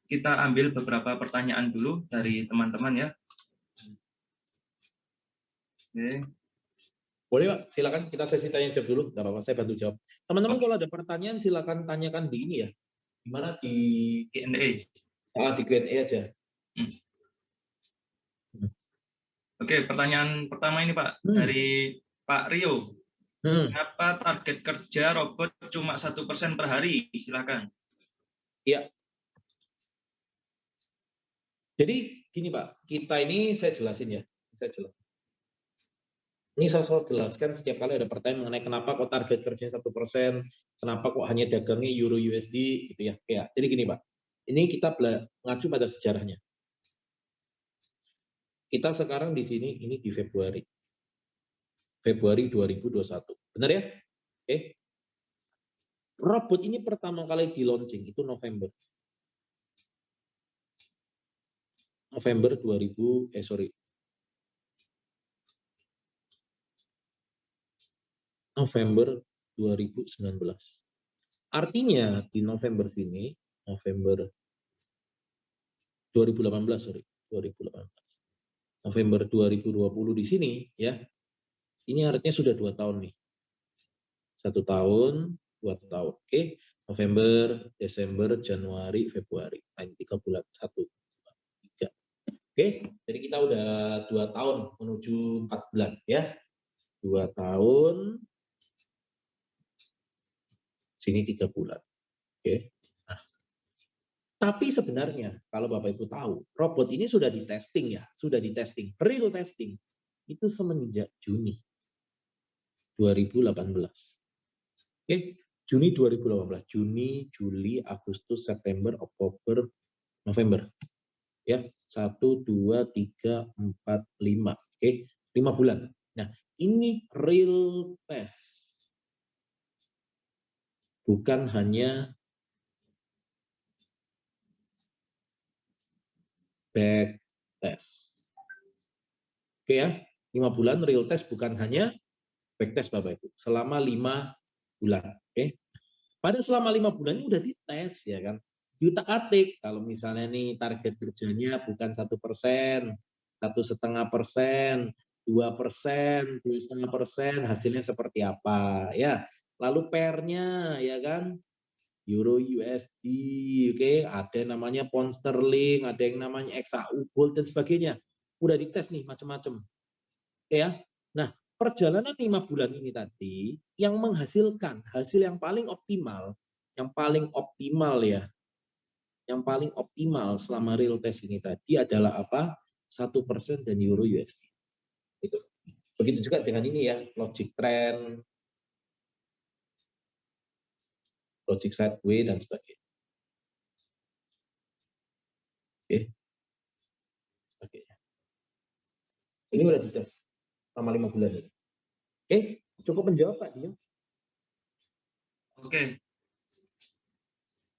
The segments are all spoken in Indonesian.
kita ambil beberapa pertanyaan dulu dari teman-teman ya. Oke. Boleh Pak, silakan kita sesi tanya jawab dulu, nggak apa-apa, saya bantu jawab. Teman-teman kalau ada pertanyaan silakan tanyakan di ini ya, gimana di Q&A. di Q&A aja. Oke, pertanyaan pertama ini Pak dari Pak Rio. Kenapa target kerja robot cuma 1% per hari? Silakan. Iya. Jadi gini Pak, kita ini saya jelasin ya, saya jelasin. Ini saya selalu jelaskan setiap kali ada pertanyaan mengenai kenapa kok target kerjanya 1%, kenapa kok hanya dagangnya Euro USD gitu ya. Ya, jadi gini Pak, ini kita ngacu pada sejarahnya. Kita sekarang di sini ini di Februari 2021, benar ya? Oke. Robot ini pertama kali di launching itu November 2019. Artinya di November sini, November 2018, 2018. November 2020 di sini ya. Ini artinya sudah 2 tahun nih. 1 tahun, 2 tahun. Oke. November, Desember, Januari, Februari. Nah, 3 bulan. 1, 2, 3. Oke, jadi kita udah 2 tahun menuju 4 bulan ya. 2 tahun, sini 3 bulan. Oke. Nah, tapi sebenarnya kalau Bapak Ibu tahu, robot ini sudah di testing ya, sudah di testing, real testing. Itu semenjak Juni 2018. Oke, Juni 2018, Juni, Juli, Agustus, September, Oktober, November. Ya, 1, 2, 3, 4, 5. Oke, 5 bulan. Nah, ini real test. Bukan hanya back test. Oke ya, 5 bulan real test, bukan hanya back test Bapak Ibu. Selama 5 bulan. Oke. Pada selama 5 bulan ini udah dites ya kan. Diutak-atik kalau misalnya nih target kerjanya bukan 1%, 1,5%, 2%, 2,5%, hasilnya seperti apa ya. Lalu pairnya ya kan, Euro USD, oke, ada yang namanya pound sterling, ada yang namanya XAU gold dan sebagainya. Udah dites nih macam-macam. Ya. Nah, perjalanan 5 bulan ini tadi yang menghasilkan hasil yang paling optimal ya, yang paling optimal selama real test ini tadi adalah apa? 1% dan Euro USD. Itu. Begitu juga dengan ini ya, logic trend, logic sideways dan sebagainya. Oke. Sebagainya. Ini udah dites selama 5 bulan ini. Oke, cukup menjawab Pak Dio. Oke.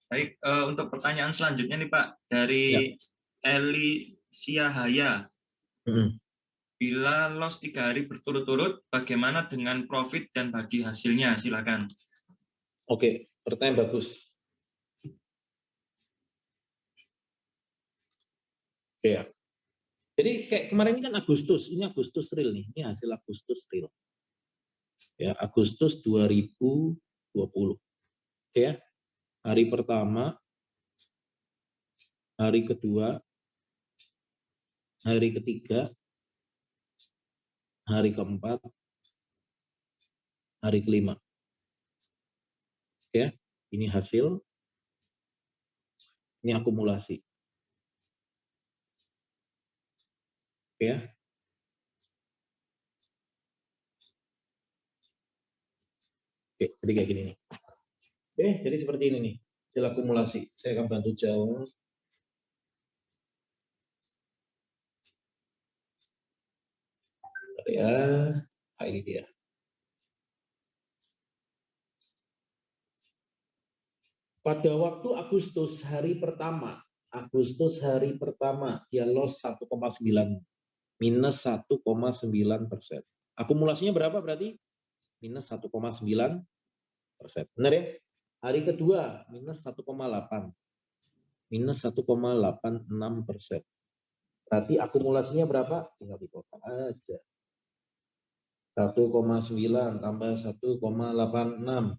Baik, untuk pertanyaan selanjutnya nih Pak, dari Eli Siahaya. Bila loss 3 hari berturut-turut, bagaimana dengan profit dan bagi hasilnya? Silakan. Oke, pertanyaan bagus. Ya. Jadi kayak kemarin ini kan Agustus, ini Agustus real nih, ini hasil Agustus real. Ya, Agustus 2020. Ya. Hari pertama, hari kedua, hari ketiga, hari keempat, hari kelima. Ya, ini hasil, ini akumulasi. Ya. Oke, jadi kayak gini nih. Oke, jadi seperti ini nih, hasil akumulasi. Saya akan bantu jawab. Ya, ini dia. Pada waktu Agustus hari pertama dia loss 1,9, minus 1,9%. Akumulasinya berapa berarti? Minus 1,9%. Benar ya? Hari kedua minus 1,8. minus 1,86%. Berarti akumulasinya berapa? Tinggal dipotong aja. 1,9 tambah 1,86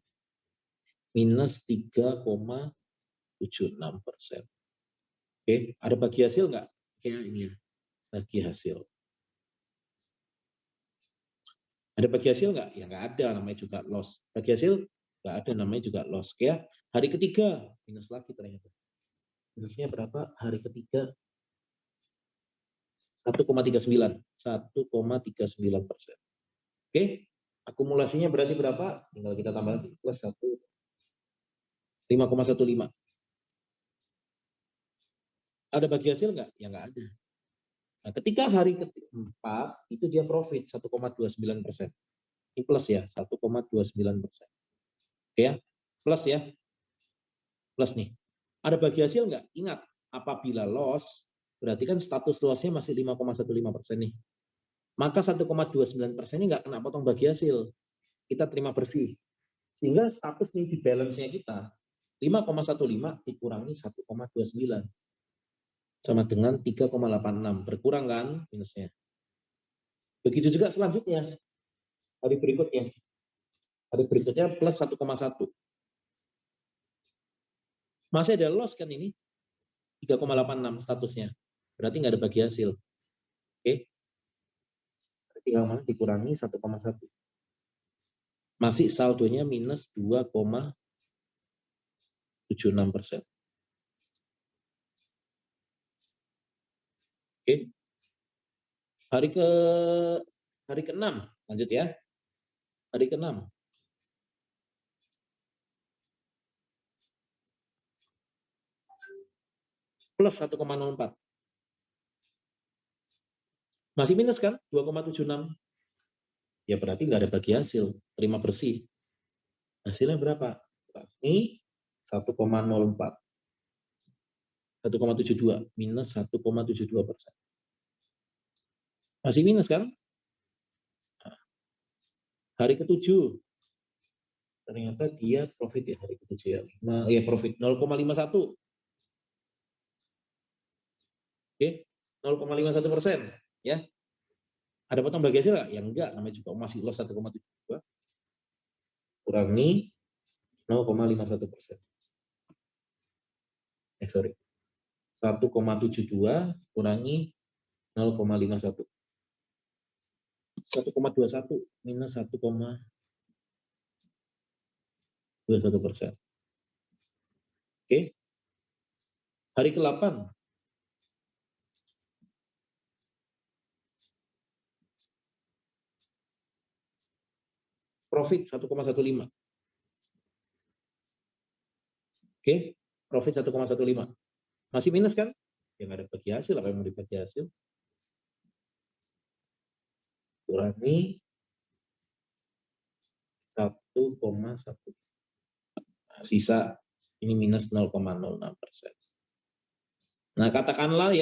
minus 3,76%. Oke, ada bagi hasil nggak? Kayak ini ya, bagi hasil. Ada bagi hasil nggak? Ya nggak ada, namanya juga loss. Bagi hasil nggak ada, namanya juga loss. Ya, hari ketiga minus lagi ternyata. Minusnya berapa? Hari ketiga 1,39, 1,39%. Oke, akumulasinya berarti berapa? Tinggal kita tambah lagi plus 5,15. Ada bagi hasil nggak? Ya nggak ada. Nah, ketika hari keempat itu dia profit 1,29%. Ini plus ya, 1,29%. Oke ya, plus ya, plus nih. Ada bagi hasil nggak? Ingat, apabila loss, berarti kan status lossnya masih 5,15% nih. Maka 1,29% ini nggak kena potong bagi hasil. Kita terima bersih. Sehingga status nih di balance-nya kita 5,15 dikurangi 1,29 sama dengan 3,86. Berkurang kan minusnya. Begitu juga selanjutnya. Hari berikutnya. Hari berikutnya plus 1,1. Masih ada loss kan ini? 3,86 statusnya. Berarti nggak ada bagi hasil. Oke. Tinggal mana dikurangi 1,1. Masih saldonya minus 2,76%. Oke. Hari ke-6 lanjut ya. Hari ke-6. Plus 1,04. Masih minus kan? 2,76. Ya berarti nggak ada bagi hasil. Terima bersih. Hasilnya berapa? Ini 1,04. 1,72 minus 1,72%. Masih minus kan? Hari ke-7 ternyata dia profit ya hari ke-7 ya. Nah, ya profit 0,51. Oke, 0,51% ya. Ada potong bagi hasil nggak? Ya enggak, namanya juga masih loss 1,72 kurangi 0,51%. Sorry. 1,72 kurangi 0,51. 1,21 minus 1,21%. Oke. Hari ke-8 profit 1,15. Oke, profit 1,15. Masih minus kan? Ya nggak ada bagi hasil, apa yang mau dibagi hasil? Kurangi 1,1. Nah, sisa ini minus 0,06%. Nah, katakanlah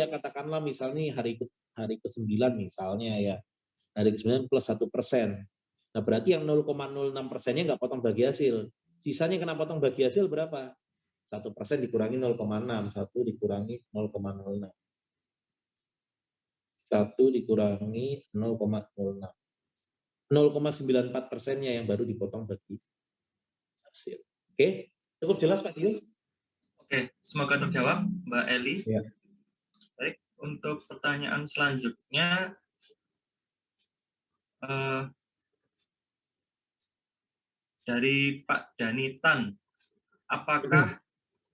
misalnya hari ke-9 misalnya ya. Hari ke-9 plus 1%. Nah, berarti yang 0,06%-nya nggak potong bagi hasil. Sisanya kena potong bagi hasil berapa? 1% dikurangi 0,6. 1 dikurangi 0,06. 1 dikurangi 0,06. 0,94%-nya yang baru dipotong bagi hasil. Oke, cukup jelas Pak Dio? Oke, semoga terjawab Mbak Eli. Ya. Baik, untuk pertanyaan selanjutnya, dari Pak Danitan, apakah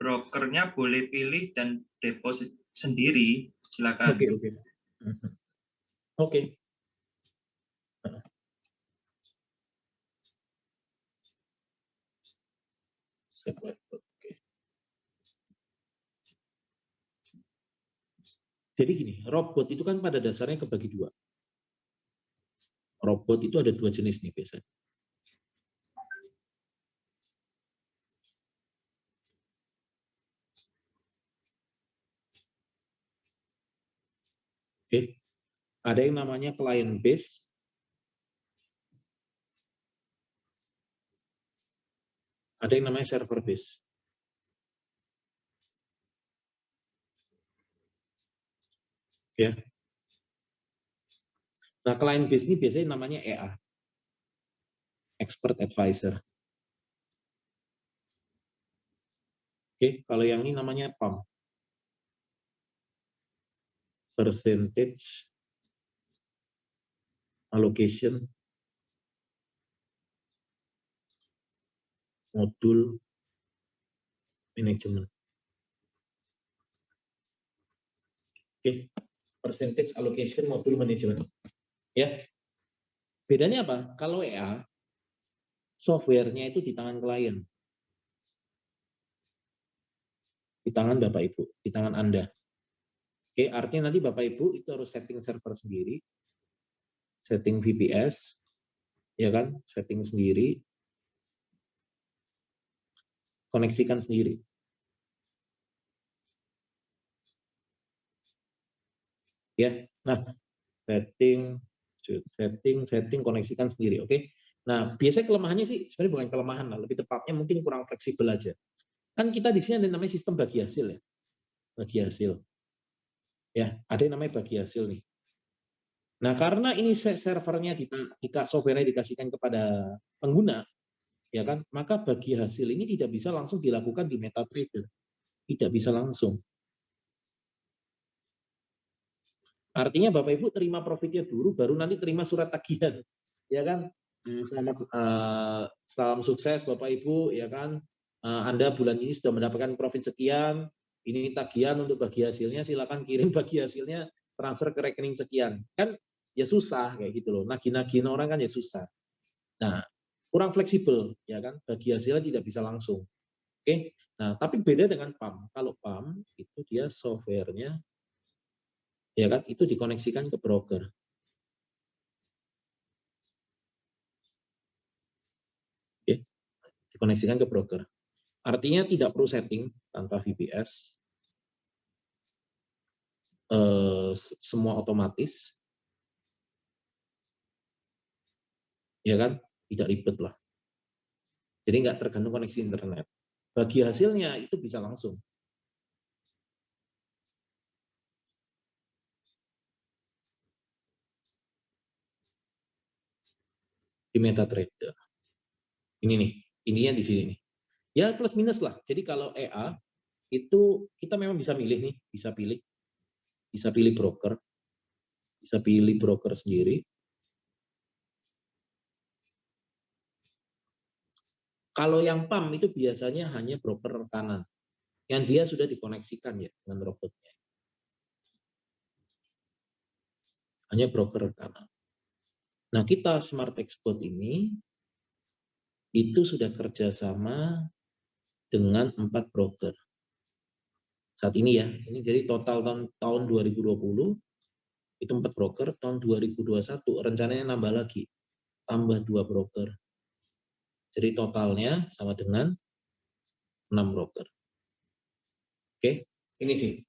brokernya boleh pilih dan deposit sendiri? Silakan. Oke. Jadi gini, robot itu kan pada dasarnya kebagi dua. Robot itu ada dua jenis nih biasanya. Oke. Ada yang namanya client base. Ada yang namanya server base. Ya. Nah, client base ini biasanya namanya EA, Expert Advisor. Oke, kalau yang ini namanya PAM, Percentage Allocation Module Management. Oke, Percentage Allocation Module Management. Ya, bedanya apa? Kalau EA, softwarenya itu di tangan klien, di tangan Bapak Ibu, di tangan Anda. Oke, artinya nanti Bapak Ibu itu harus setting server sendiri, setting VPS, ya kan, setting sendiri, koneksikan sendiri. Ya, nah, setting, koneksikan sendiri, oke. Nah, biasanya kelemahannya sih sebenarnya bukan kelemahan lah, lebih tepatnya mungkin kurang fleksibel aja. Kan kita di sini ada namanya sistem bagi hasil ya, bagi hasil. Ya, ada yang namanya bagi hasil nih. Nah, karena ini servernya software-nya dikasihkan kepada pengguna, ya kan, maka bagi hasil ini tidak bisa langsung dilakukan di MetaTrader, tidak bisa langsung. Artinya Bapak Ibu terima profitnya dulu, baru nanti terima surat tagihan, ya kan? Selamat, salam sukses Bapak Ibu, ya kan? Anda bulan ini sudah mendapatkan profit sekian, ini tagihan untuk bagi hasilnya, silakan kirim bagi hasilnya, transfer ke rekening sekian. Kan ya susah kayak gitu loh, nagih-nagihin orang kan ya susah. Nah, kurang fleksibel, ya kan? Bagi hasilnya tidak bisa langsung. Oke, nah tapi beda dengan PAM. Kalau PAM itu dia softwarenya, ya kan, itu dikoneksikan ke broker. Oke, dikoneksikan ke broker. Artinya tidak perlu setting tanpa VPS, semua otomatis, ya kan, tidak ribet lah. Jadi nggak tergantung koneksi internet. Bagi hasilnya itu bisa langsung. Di MetaTrader. Ini nih, ininya di sini nih. Ya plus minus lah. Jadi kalau EA itu kita memang bisa milih nih, bisa pilih broker, bisa pilih broker sendiri. Kalau yang PAM itu biasanya hanya broker rekanan, yang dia sudah dikoneksikan ya dengan robotnya. Hanya broker rekanan. Nah, kita Smart Export ini itu sudah kerjasama dengan 4 broker. Saat ini ya, ini jadi total tahun 2020 itu 4 broker, tahun 2021 rencananya nambah lagi, tambah 2 broker. Jadi totalnya sama dengan 6 broker. Oke, ini sih.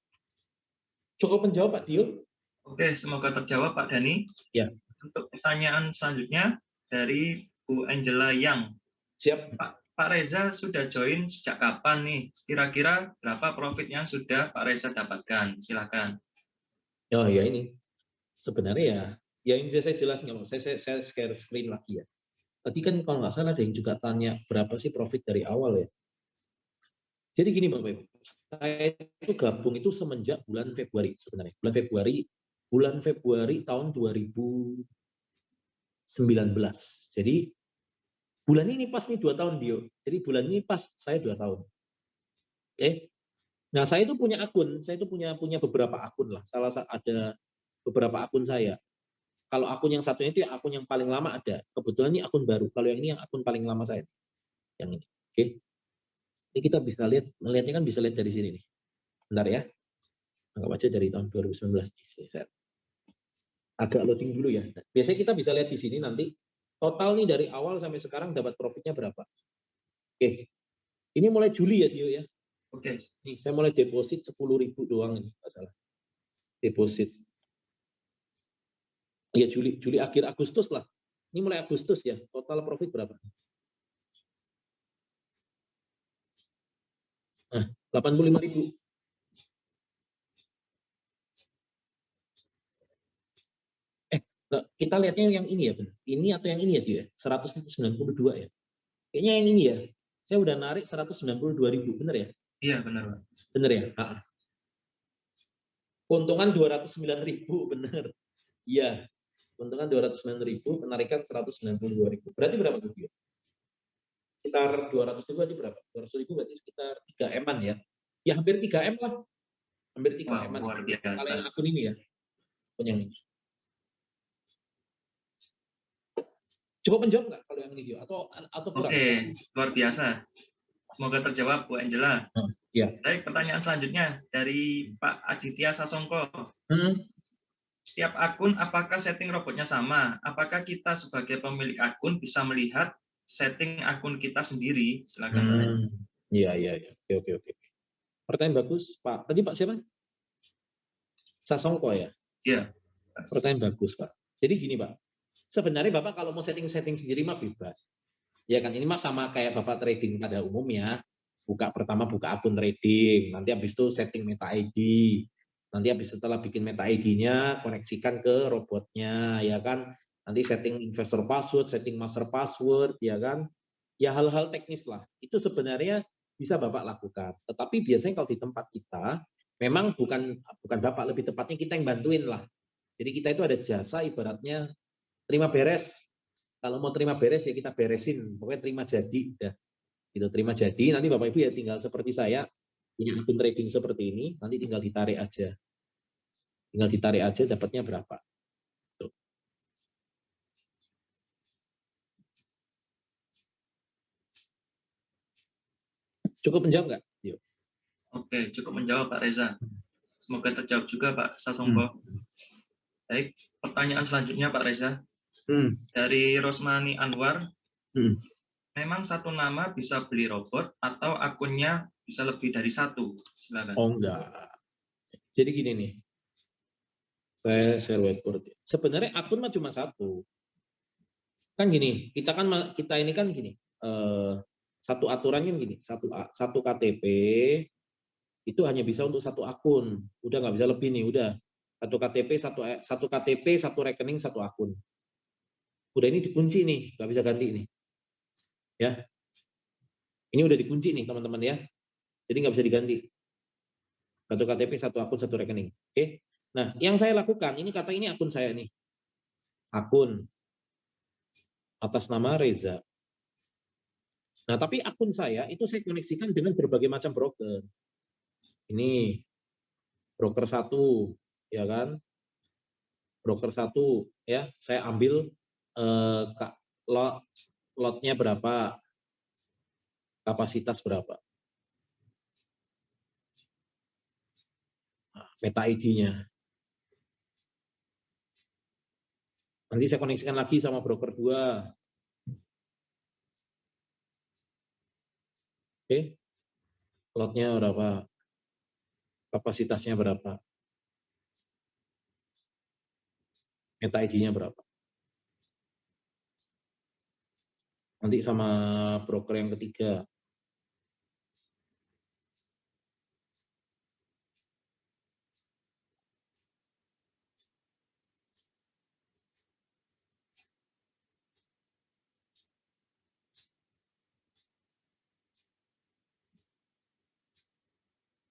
Cukup menjawab Pak Dio? Oke, semoga terjawab Pak Dhani. Ya. Untuk pertanyaan selanjutnya dari Bu Angela Yang. Siap. Pak Reza sudah join sejak kapan nih? Kira-kira berapa profit yang sudah Pak Reza dapatkan? Silakan. Oh ya ini. Sebenarnya ya yang saya jelasin, kalau saya share screen lagi ya. Tadi kan kalau nggak salah ada yang juga tanya berapa sih profit dari awal ya. Jadi gini Bapak Ibu, saya itu gabung itu semenjak bulan Februari sebenarnya. Bulan Februari tahun 2019. Jadi bulan ini pas nih 2 tahun Dio. Jadi bulan ini pas saya 2 tahun. Oke. Nah, saya itu punya akun, saya itu punya beberapa akun lah. Ada beberapa akun saya. Kalau akun yang satunya itu akun yang paling lama ada. Kebetulan ini akun baru. Kalau yang ini yang akun paling lama saya. Yang ini. Oke. Ini kita bisa lihat, melihatnya kan bisa lihat dari sini nih. Bentar ya. Anggap aja dari tahun 2019. Saya agak loading dulu ya. Biasanya kita bisa lihat di sini nanti total nih dari awal sampai sekarang dapat profitnya berapa. Oke. Ini mulai Juli ya Tio ya. Oke. Nih saya mulai deposit 10.000 doang ini, nggak salah. Deposit. Ya Juli akhir Agustus lah. Ini mulai Agustus ya. Total profit berapa? Nah, 85.000. Kita lihatnya yang ini ya, benar. Ini atau yang ini ya, dia? 192 ya. Kayaknya yang ini ya. Saya udah narik 192.000, benar ya? Iya, benar, Pak. Benar ya? Keuntungan 209.000, benar. Iya. Keuntungan 209.000, penarikan 192.000. Berarti berapa tuh dia? Sekitar 200.000 berarti berapa? 200.000 berarti sekitar 3M-an ya. Ya hampir 3M lah. Hampir 3M-an. Luar biasa. Kalau yang akun ini ya. Yang ini. Cukup menjawab nggak kalau yang ini dia? Atau kurang? Oke, luar biasa. Semoga terjawab, Bu Angela. Ya. Baik, pertanyaan selanjutnya dari Pak Aditya Sasongko. Setiap akun, apakah setting robotnya sama? Apakah kita sebagai pemilik akun bisa melihat setting akun kita sendiri? Silakan. Iya. Oke. Pertanyaan bagus, Pak. Tadi Pak siapa? Sasongko ya? Iya. Pertanyaan bagus, Pak. Jadi gini, Pak. Sebenarnya Bapak kalau mau setting sendiri mah bebas. Ya kan, ini mah sama kayak Bapak trading pada umumnya. Pertama buka akun trading, nanti habis itu setting meta ID. Nanti habis setelah bikin meta ID-nya, koneksikan ke robotnya, ya kan. Nanti setting investor password, setting master password, ya kan. Ya hal-hal teknis lah. Itu sebenarnya bisa Bapak lakukan. Tetapi biasanya kalau di tempat kita, memang bukan Bapak, lebih tepatnya kita yang bantuin lah. Jadi kita itu ada jasa ibaratnya terima beres. Kalau mau terima beres ya kita beresin. Pokoknya terima jadi. Udah. Gitu, terima jadi. Nanti Bapak Ibu ya tinggal seperti saya. Punya akun trading seperti ini. Nanti tinggal ditarik aja. Tinggal ditarik aja dapatnya berapa. Tuh. Cukup menjawab nggak? Yuk. Oke, cukup menjawab Pak Reza. Semoga terjawab juga Pak Sasongko. Baik, pertanyaan selanjutnya Pak Reza. Dari Rosmani Anwar. Memang satu nama bisa beli robot atau akunnya bisa lebih dari satu? Silakan. Oh enggak. Jadi gini nih. Saya share whiteboard. Sebenarnya akun mah cuma satu. Kan gini, kita ini kan gini. Satu aturan kan gini, satu KTP itu hanya bisa untuk satu akun. Udah nggak bisa lebih nih, udah. Satu KTP, satu rekening, satu akun. Udah ini dikunci nih, nggak bisa ganti nih. Ya. Ini udah dikunci nih teman-teman ya. Jadi nggak bisa diganti. Satu KTP, satu akun, satu rekening. Oke. Nah, yang saya lakukan, ini kata ini akun saya nih. Akun atas nama Reza. Nah, tapi akun saya itu saya koneksikan dengan berbagai macam broker. Ini broker 1, ya kan? Broker 1, ya. Saya ambil lotnya berapa, kapasitas berapa. Nah, meta ID-nya. Nanti saya koneksikan lagi sama broker 2. Oke. Lotnya berapa? Kapasitasnya berapa? Meta ID-nya berapa? Nanti sama broker yang ketiga.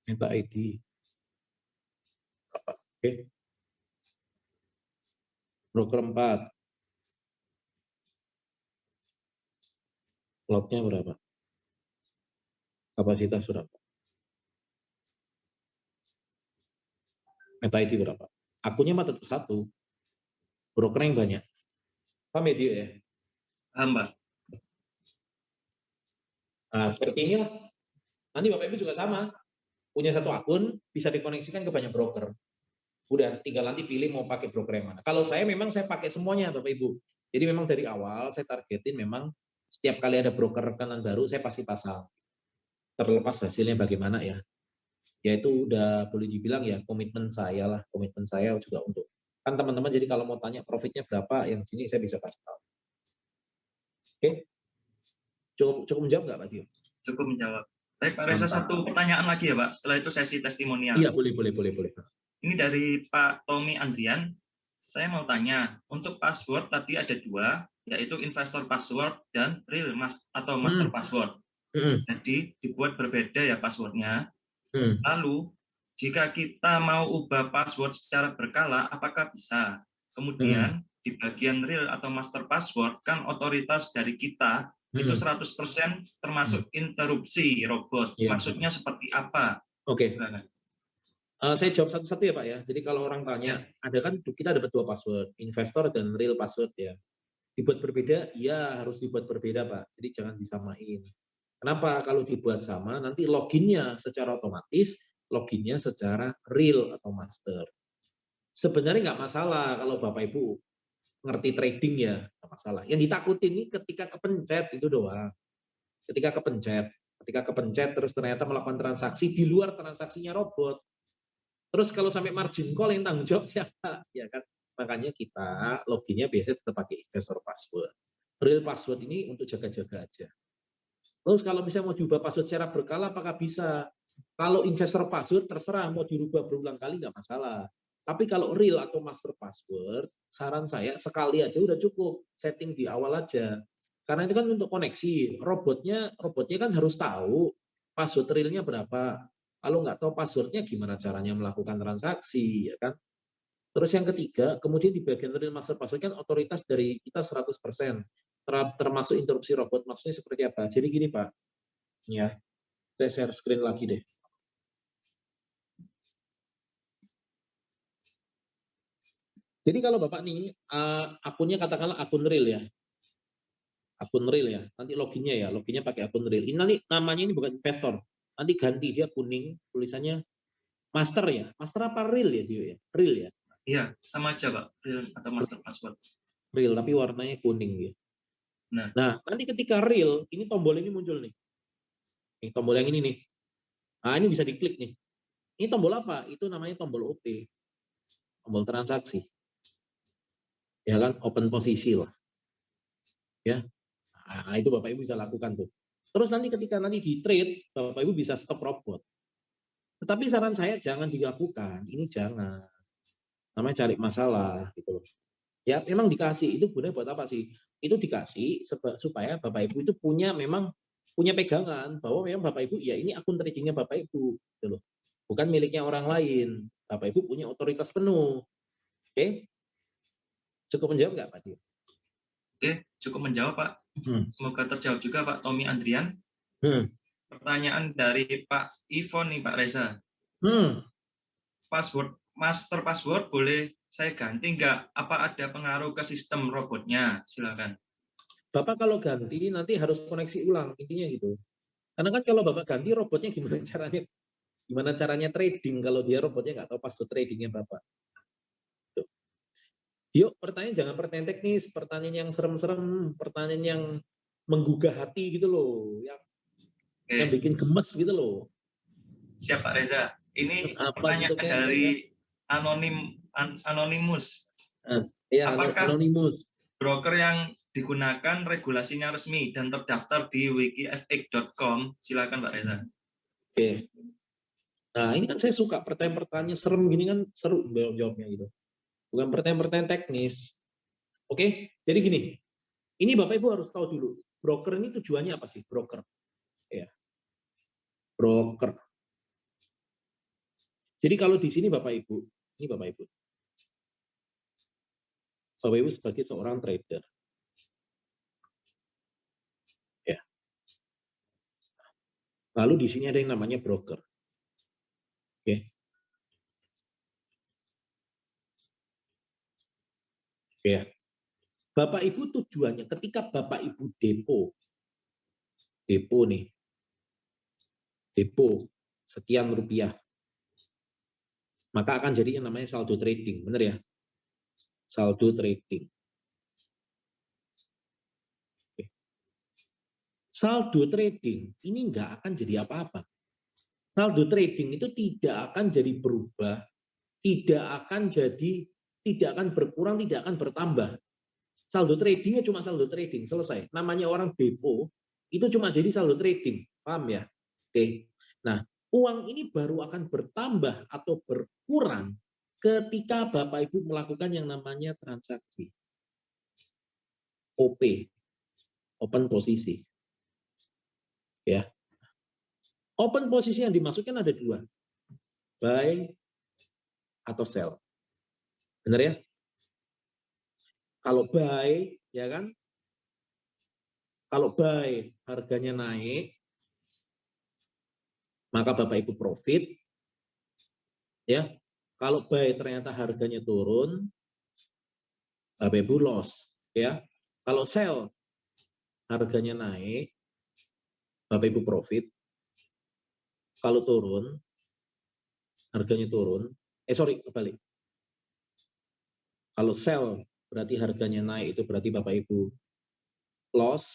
Meta ID. Oke. Broker 4. Lotnya berapa? Kapasitas berapa? Meta ID berapa? Akunnya mah tetap satu. Broker yang banyak. Paham ya dia ya? Paham, Pak. Nah, seperti inilah. Nanti Bapak Ibu juga sama. Punya satu akun, bisa dikoneksikan ke banyak broker. Udah, tinggal nanti pilih mau pakai broker yang mana. Kalau saya memang saya pakai semuanya, Bapak Ibu. Jadi memang dari awal saya targetin memang setiap kali ada broker rekanan baru, saya pasti pasang. Terlepas hasilnya bagaimana ya. Ya itu udah boleh dibilang ya komitmen saya lah. Komitmen saya juga untuk. Kan teman-teman jadi kalau mau tanya profitnya berapa, yang sini saya bisa kasih tahu. Oke. Cukup menjawab nggak Pak Dio? Cukup menjawab. Baik Pak Reza, satu pertanyaan lagi ya Pak. Setelah itu sesi testimonial. Iya boleh. Ini dari Pak Tommy Andrian. saya mau tanya, untuk password tadi ada 2, yaitu investor password dan real atau master password. Jadi dibuat berbeda ya passwordnya. Lalu jika kita mau ubah password secara berkala, apakah bisa? Kemudian di bagian real atau master password kan otoritas dari kita itu 100% termasuk interupsi robot. Maksudnya seperti apa? Oke. Saya jawab satu-satu ya Pak ya. Jadi kalau orang tanya, ada kan kita dapat 2 password, investor dan real password ya. Dibuat berbeda, iya harus dibuat berbeda Pak. Jadi jangan disamain. Kenapa? Kalau dibuat sama, nanti loginnya secara otomatis, loginnya secara real atau master. Sebenarnya nggak masalah kalau Bapak Ibu ngerti trading ya, nggak masalah. Yang ditakutin ini ketika kepencet itu doang. Ketika kepencet terus ternyata melakukan transaksi di luar transaksinya robot. Terus kalau sampai margin call yang tanggung jawab siapa? Ya kan? Makanya kita loginnya biasanya tetap pakai investor password. Real password ini untuk jaga-jaga aja. Terus kalau misalnya mau diubah password secara berkala, apakah bisa? Kalau investor password terserah mau dirubah berulang kali nggak masalah. Tapi kalau real atau master password, saran saya sekali aja udah cukup. Setting di awal aja. Karena itu kan untuk koneksi. Robotnya kan harus tahu password realnya berapa. Kalau nggak tahu passwordnya gimana caranya melakukan transaksi, ya kan? Terus yang ketiga, kemudian di bagian real master password kan otoritas dari kita 100%, termasuk interupsi robot. Maksudnya seperti apa? Jadi gini Pak, ya, saya share screen lagi deh. Jadi kalau Bapak nih, akunnya katakanlah akun real ya, akun real ya, nanti loginnya pakai akun real. Ini nanti namanya ini bukan investor, nanti ganti dia kuning, tulisannya master ya, master apa real ya dia ya, real ya. Iya, sama aja Pak, real atau master password. Real, tapi warnanya kuning ya. Nah, nanti ketika real, ini tombol ini muncul nih. Ini tombol yang ini nih. Nah, ini bisa diklik nih. Ini tombol apa? Itu namanya tombol OP. Tombol transaksi. Ya kan, open posisi lah. Ya. Nah, itu Bapak Ibu bisa lakukan tuh. Terus nanti ketika nanti di trade, Bapak Ibu bisa stop robot. Tetapi saran saya jangan dilakukan. Ini jangan. Namanya cari masalah gitu loh. Ya, memang dikasih itu gunanya buat apa sih? Itu dikasih supaya Bapak Ibu itu memang punya pegangan bahwa memang Bapak Ibu ya ini akun tradingnya Bapak Ibu gitu loh. Bukan miliknya orang lain. Bapak Ibu punya otoritas penuh. Oke? Cukup menjawab nggak Pak Dio? Oke, cukup menjawab Pak. Semoga terjawab juga Pak Tommy Andrian. Pertanyaan dari Pak Ivo nih Pak Reza. Master password boleh saya ganti nggak? Apa ada pengaruh ke sistem robotnya? Silakan. Bapak kalau ganti nanti harus koneksi ulang, intinya gitu. Karena kan kalau Bapak ganti robotnya gimana caranya trading kalau dia robotnya nggak tahu password tradingnya Bapak. Tuh. Yuk, jangan pertanyaan teknis, pertanyaan yang serem-serem, pertanyaan yang menggugah hati gitu loh, yang bikin gemes gitu loh. Siap Pak Reza. Ini pertanyaan dari Anonymous. Apakah Anonymous broker yang digunakan regulasinya resmi dan terdaftar di wikifx.com? Silakan Pak Reza. Oke. Nah, ini kan saya suka pertanyaan-pertanyaan serem gini kan seru jawabnya gitu. Bukan pertanyaan-pertanyaan teknis. Oke, jadi gini. Ini Bapak Ibu harus tahu dulu. Broker ini tujuannya apa sih? Broker. Ya. Broker. Jadi kalau di sini Bapak Ibu, ini Bapak Ibu. Bapak Ibu sebagai seorang trader. Ya. Lalu di sini ada yang namanya broker. Oke. Ya. Bapak Ibu tujuannya ketika Bapak Ibu depo nih, depo sekian rupiah, maka akan jadi yang namanya saldo trading, benar ya? Saldo trading. Oke. Saldo trading ini nggak akan jadi apa-apa. Saldo trading itu tidak akan jadi berubah, tidak akan berkurang, tidak akan bertambah. Saldo tradingnya cuma saldo trading, selesai. Namanya orang depo, itu cuma jadi saldo trading. Paham ya? Oke. Nah, uang ini baru akan bertambah atau berkurang ketika Bapak Ibu melakukan yang namanya transaksi OP, open posisi. Ya. Open posisi yang dimaksudkan ada dua, buy atau sell. Benar ya? Kalau buy, ya kan? Kalau buy harganya naik, maka Bapak Ibu profit. Ya. Kalau buy ternyata harganya turun, Bapak Ibu loss. Ya. Kalau sell harganya naik, Bapak Ibu profit. Kalau turun, harganya turun. Kebalik. Kalau sell berarti harganya naik, itu berarti Bapak Ibu loss.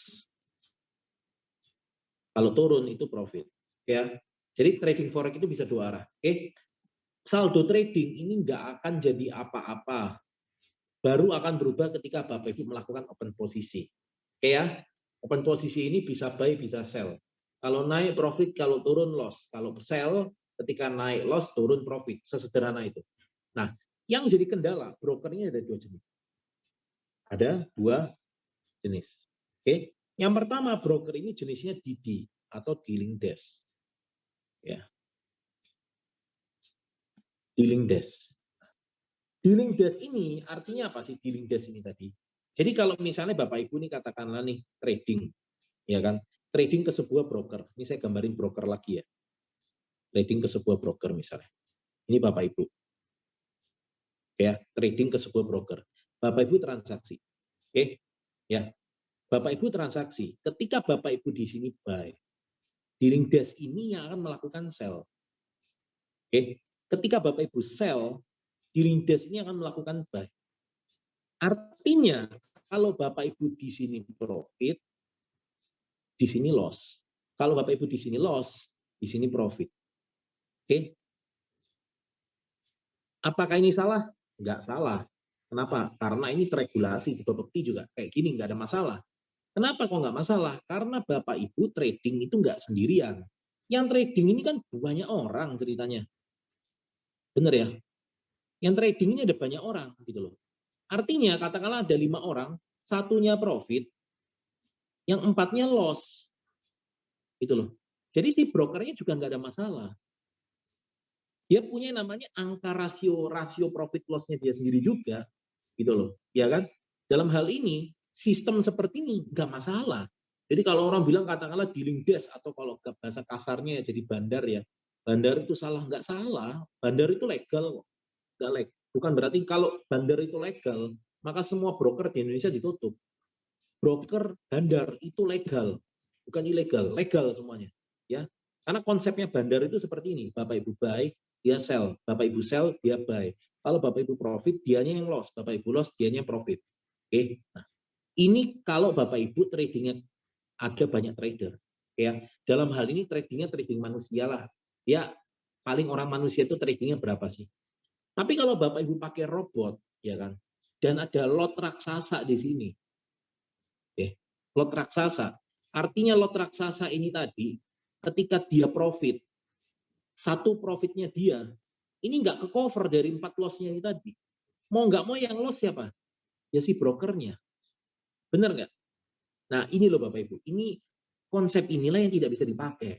Kalau turun itu profit. Ya. Jadi trading forex itu bisa dua arah. Oke. Saldo trading ini nggak akan jadi apa-apa. Baru akan berubah ketika Bapak Ibu melakukan open posisi. Oke ya. Open posisi ini bisa buy, bisa sell. Kalau naik profit, kalau turun loss. Kalau sell, ketika naik loss, turun profit. Sesederhana itu. Nah, yang jadi kendala, brokernya ada dua jenis. Ada dua jenis. Oke. Yang pertama, broker ini jenisnya DD atau dealing desk. Ya. Dealing desk. Dealing desk ini artinya apa sih dealing desk ini tadi? Jadi kalau misalnya Bapak Ibu ini katakanlah nih trading, ya kan? Trading ke sebuah broker. Ini saya gambarin broker lagi ya. Trading ke sebuah broker misalnya. Ini Bapak Ibu. Ya, trading ke sebuah broker. Bapak Ibu transaksi. Oke. Ya. Bapak Ibu transaksi. Ketika Bapak Ibu di sini buy, dealing desk ini yang akan melakukan sell. Oke. Ketika Bapak Ibu sell, dealing desk ini akan melakukan buy. Artinya, kalau Bapak Ibu di sini profit, di sini loss. Kalau Bapak Ibu di sini loss, di sini profit. Oke. Apakah ini salah? Enggak salah. Kenapa? Karena ini teregulasi di Bapepti juga kayak gini, enggak ada masalah. Kenapa kok enggak masalah? Karena Bapak Ibu trading itu enggak sendirian. Yang trading ini kan banyak orang ceritanya. Benar ya? Yang trading ini ada banyak orang gitu loh. Artinya katakanlah ada 5 orang, satunya profit, yang 4-nya loss. Gitu loh. Jadi si brokernya juga nggak ada masalah. Dia punya namanya angka rasio profit loss-nya dia sendiri juga, gitu loh, ya kan? Dalam hal ini sistem seperti ini nggak masalah. Jadi kalau orang bilang katakanlah dealing desk atau kalau bahasa kasarnya ya jadi bandar ya, bandar itu salah, nggak salah. Bandar itu legal, nggak legal. Bukan berarti kalau bandar itu legal maka semua broker di Indonesia ditutup. Broker bandar itu legal, bukan ilegal, legal semuanya, ya. Karena konsepnya bandar itu seperti ini, Bapak Ibu buy, dia sell, Bapak Ibu sell, dia buy. Kalau Bapak Ibu profit, dianya yang loss, Bapak Ibu loss, dianya profit. Oke. Nah, ini kalau Bapak Ibu tradingnya ada banyak trader, ya. Dalam hal ini tradingnya trading manusia lah. Ya, paling orang manusia itu tradingnya berapa sih? Tapi kalau Bapak Ibu pakai robot, ya kan, dan ada lot raksasa di sini, lot raksasa. Artinya lot raksasa ini tadi, ketika dia profit, satu profitnya dia, ini nggak ke cover dari 4 loss-nya ini tadi. Mau nggak mau yang loss siapa? Ya si brokernya. Benar nggak? Nah ini loh Bapak Ibu, ini konsep inilah yang tidak bisa dipakai.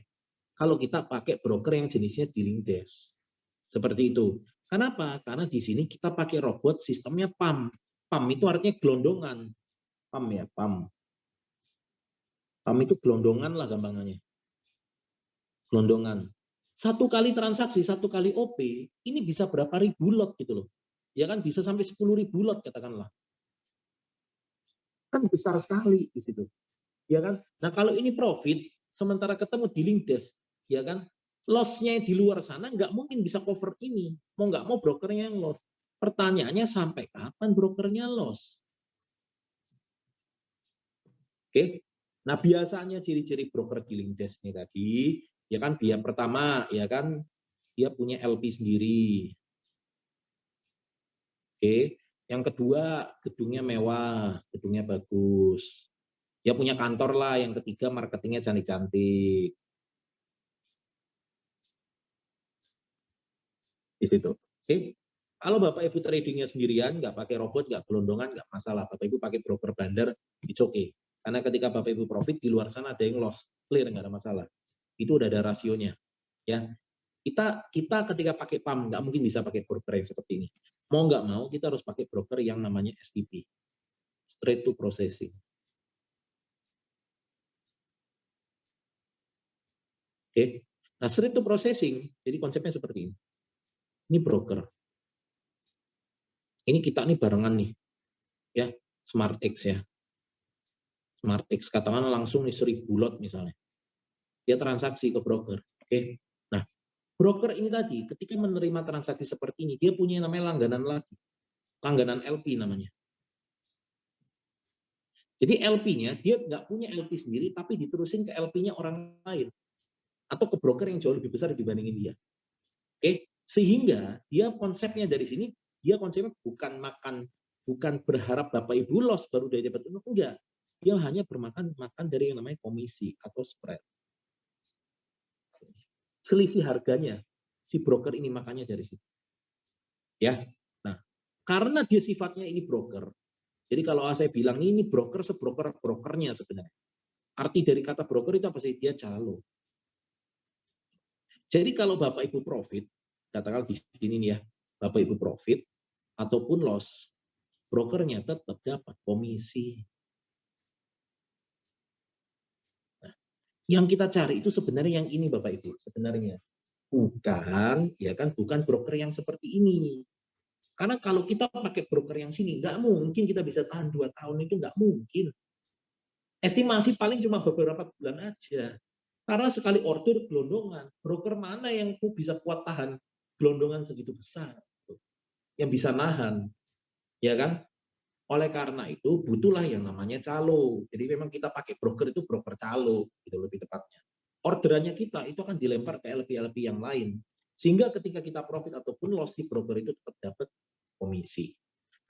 Kalau kita pakai broker yang jenisnya dealing desk. Seperti itu. Kenapa? Karena di sini kita pakai robot sistemnya PAM. PAM itu artinya gelondongan. PAM ya, PAM. PAM itu gelondongan lah gampangannya. Gelondongan. Satu kali transaksi, satu kali OP, ini bisa berapa ribu lot gitu loh. Ya kan bisa sampai 10.000 lot katakanlah. Kan besar sekali di situ. Ya kan? Nah, kalau ini profit, sementara ketemu dealing desk, ya kan? Loss-nya di luar sana nggak mungkin bisa cover ini. Mau nggak mau brokernya yang loss. Pertanyaannya sampai kapan brokernya loss? Oke. Nah, biasanya ciri-ciri broker dealing desk ini tadi, ya kan biar pertama, ya kan dia punya LP sendiri. Oke. Yang kedua, gedungnya mewah, gedungnya bagus. Dia punya kantor lah. Yang ketiga, marketingnya cantik-cantik. Di situ. Oke. Kalau Bapak Ibu tradingnya sendirian, nggak pakai robot, nggak gelondongan, nggak masalah. Bapak Ibu pakai broker bandar, it's okay. Karena ketika Bapak Ibu profit, di luar sana ada yang loss, clear, nggak ada masalah. Itu udah ada rasionya. Ya, kita ketika pakai PAM nggak mungkin bisa pakai broker yang seperti ini. Mau nggak mau kita harus pakai broker yang namanya STP, straight to processing. Oke, nah straight to processing, jadi konsepnya seperti ini. Ini broker. Ini kita nih barengan nih, ya SmartX ya. SmartX katakanlah langsung nih 1000 lot misalnya. Dia transaksi ke broker. Oke. Nah, broker ini tadi ketika menerima transaksi seperti ini, dia punya namanya langganan lagi. Langganan LP namanya. Jadi LP-nya, dia nggak punya LP sendiri, tapi diterusin ke LP-nya orang lain. Atau ke broker yang jauh lebih besar dibandingin dia. Oke, sehingga dia konsepnya dari sini, dia konsepnya bukan berharap Bapak Ibu loss baru dari dapat untung, enggak. Dia hanya makan dari yang namanya komisi atau spread. Selisih harganya, si broker ini makannya dari situ. Ya, nah, karena dia sifatnya ini broker, jadi kalau saya bilang ini broker sebroker-brokernya sebenarnya. Arti dari kata broker itu apa sih? Dia calo. Jadi kalau Bapak Ibu profit, katakan di sini nih ya, Bapak Ibu profit ataupun loss, brokernya tetap dapat komisi. Nah, yang kita cari itu sebenarnya yang ini Bapak Ibu, sebenarnya bukan broker yang seperti ini. Karena kalau kita pakai broker yang sini, nggak mungkin kita bisa tahan 2 tahun, itu nggak mungkin. Estimasi paling cuma beberapa bulan aja. Karena sekali order gelondongan, broker mana yang bisa kuat tahan gelondongan segitu besar, yang bisa nahan, ya kan? Oleh karena itu butuhlah yang namanya calo. Jadi memang kita pakai broker itu broker calo, gitu lebih tepatnya. Orderannya kita itu akan dilempar ke LP-LP yang lain, sehingga ketika kita profit ataupun loss, si broker itu tetap dapat komisi.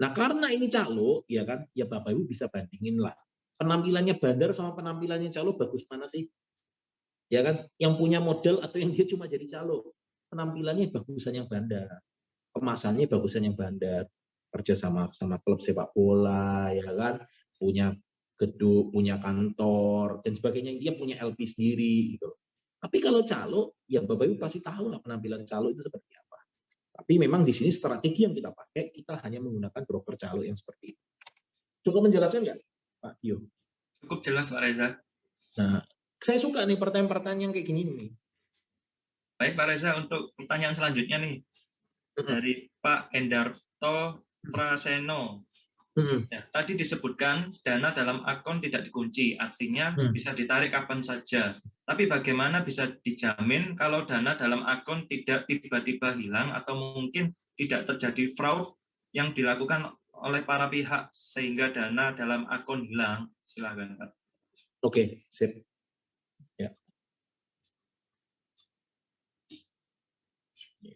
Nah karena ini calo, ya kan? Ya Bapak Ibu bisa bandingin lah. Penampilannya bandar sama penampilannya calo bagus mana sih? Ya kan, yang punya modal atau yang dia cuma jadi calo, penampilannya bagusan yang bandar, kemasannya bagusan yang bandar, kerja sama klub sepak bola, ya kan, punya gedung, punya kantor dan sebagainya, dia punya LP sendiri gitu. Tapi kalau calo, ya Bapak Ibu pasti tahu lah penampilan calo itu seperti apa. Tapi memang di sini strategi yang kita pakai, kita hanya menggunakan broker calo yang seperti itu. Cukup menjelaskan nggak, Pak Yo? Cukup jelas, Pak Reza. Nah, saya suka nih pertanyaan-pertanyaan yang kayak gini nih. Baik, Pak Reza, untuk pertanyaan selanjutnya nih dari Pak Endarto Praseno. Ya, tadi disebutkan dana dalam akun tidak dikunci, artinya bisa ditarik kapan saja. Tapi bagaimana bisa dijamin kalau dana dalam akun tidak tiba-tiba hilang atau mungkin tidak terjadi fraud yang dilakukan oleh para pihak sehingga dana dalam akun hilang? Silakan, Pak. Oke, sip. Ya.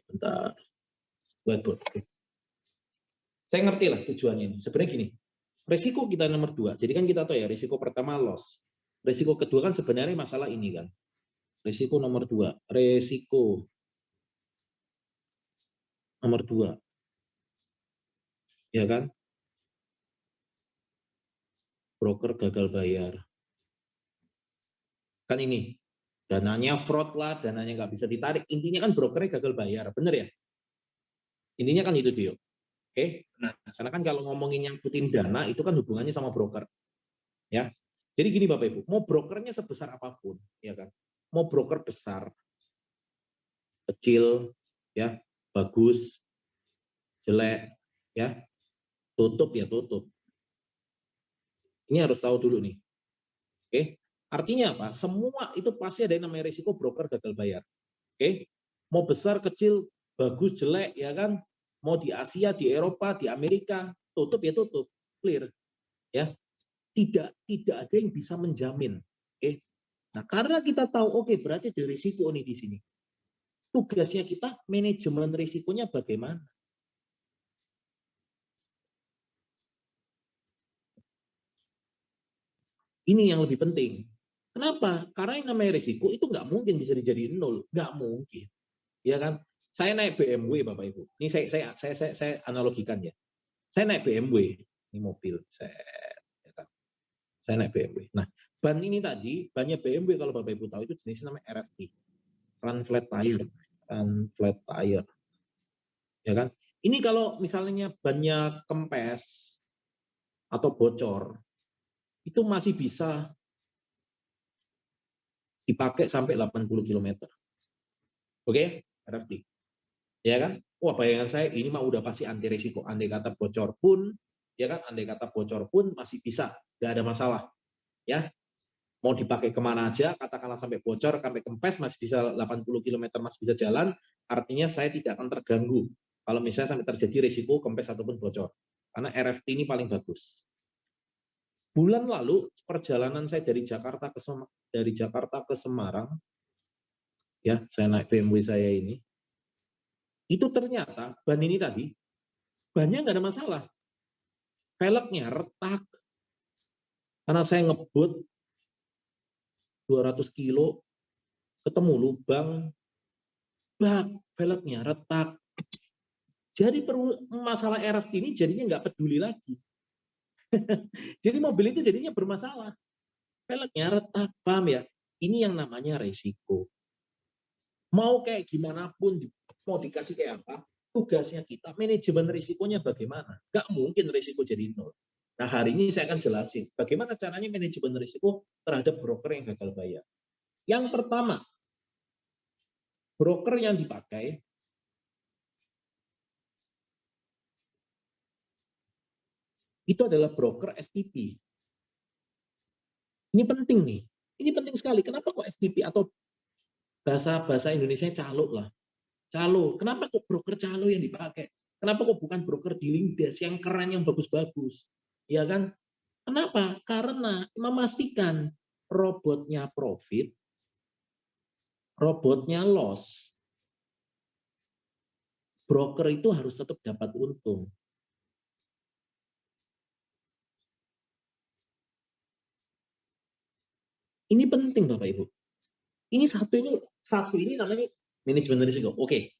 Bentar. Whiteboard. Oke. Saya ngerti lah tujuannya ini. Sebenarnya gini, risiko kita nomor 2. Jadi kan kita tahu ya, risiko pertama loss. Risiko kedua kan sebenarnya masalah ini kan. Risiko nomor 2. Risiko nomor 2. Ya kan? Broker gagal bayar. Kan ini, dananya fraud lah, dananya nggak bisa ditarik. Intinya kan brokernya gagal bayar, bener ya? Intinya kan itu dia. Oke? Nah, karena kan kalau ngomongin yang putin dana, itu kan hubungannya sama broker. Ya, jadi gini Bapak Ibu, mau brokernya sebesar apapun, ya kan? Mau broker besar, kecil, ya, bagus, jelek, ya, tutup ya tutup. Ini harus tahu dulu nih. Oke? Artinya apa? Semua itu pasti ada yang namanya risiko broker gagal bayar. Oke? Mau besar, kecil, bagus, jelek, ya kan? Mau di Asia, di Eropa, di Amerika, tutup ya tutup, clear. Ya. Tidak ada yang bisa menjamin. Oke? Nah, karena kita tahu, oke, berarti ada risiko nih di sini. Tugasnya kita manajemen risikonya bagaimana? Ini yang lebih penting. Kenapa? Karena yang namanya risiko itu nggak mungkin bisa dijadiin nol, nggak mungkin, ya kan? Saya naik BMW, Bapak Ibu. Ini saya analogikan ya. Saya naik BMW, ini mobil. Saya naik BMW. Nah, ban ini tadi, bannya BMW kalau Bapak Ibu tahu itu jenisnya namanya RFT. Run flat tire. Run flat tire. Ya kan? Ini kalau misalnya bannya kempes atau bocor, itu masih bisa dipakai sampai 80 km. Oke? RFT. Ya kan? Wah, bayangan saya ini mah udah pasti anti risiko. Andai kata bocor pun, ya kan? Andai kata bocor pun masih bisa, nggak ada masalah. Ya, mau dipakai kemana aja, katakanlah sampai bocor, sampai kempes masih bisa 80 km masih bisa jalan. Artinya saya tidak akan terganggu kalau misalnya sampai terjadi risiko kempes ataupun bocor. Karena RFT ini paling bagus. Bulan lalu perjalanan saya dari Jakarta ke Semarang, ya saya naik BMW saya ini, itu ternyata ban ini tadi bannya nggak ada masalah, velgnya retak karena saya ngebut 200 kilo, ketemu lubang, bak velgnya retak. Jadi masalah RFT ini jadinya nggak peduli lagi. Jadi mobil itu jadinya bermasalah, velgnya retak, paham ya? Ini yang namanya resiko. Mau kayak gimana pun, mau dikasih kayak apa, tugasnya kita manajemen risikonya bagaimana. Nggak mungkin risiko jadi nol. Nah, hari ini saya akan jelasin bagaimana caranya manajemen risiko terhadap broker yang gagal bayar. Yang pertama, broker yang dipakai itu adalah broker STP. Ini penting nih. Ini penting sekali. Kenapa kok STP atau bahasa Indonesia calo lah. Calo. Kenapa kok broker calo yang dipakai? Kenapa kok bukan broker dealing desk yang keren, yang bagus-bagus? Ya kan? Kenapa? Karena memastikan robotnya profit, robotnya loss. Broker itu harus tetap dapat untung. Ini penting Bapak Ibu. Ini satu ini namanya manajemen risiko. Oke.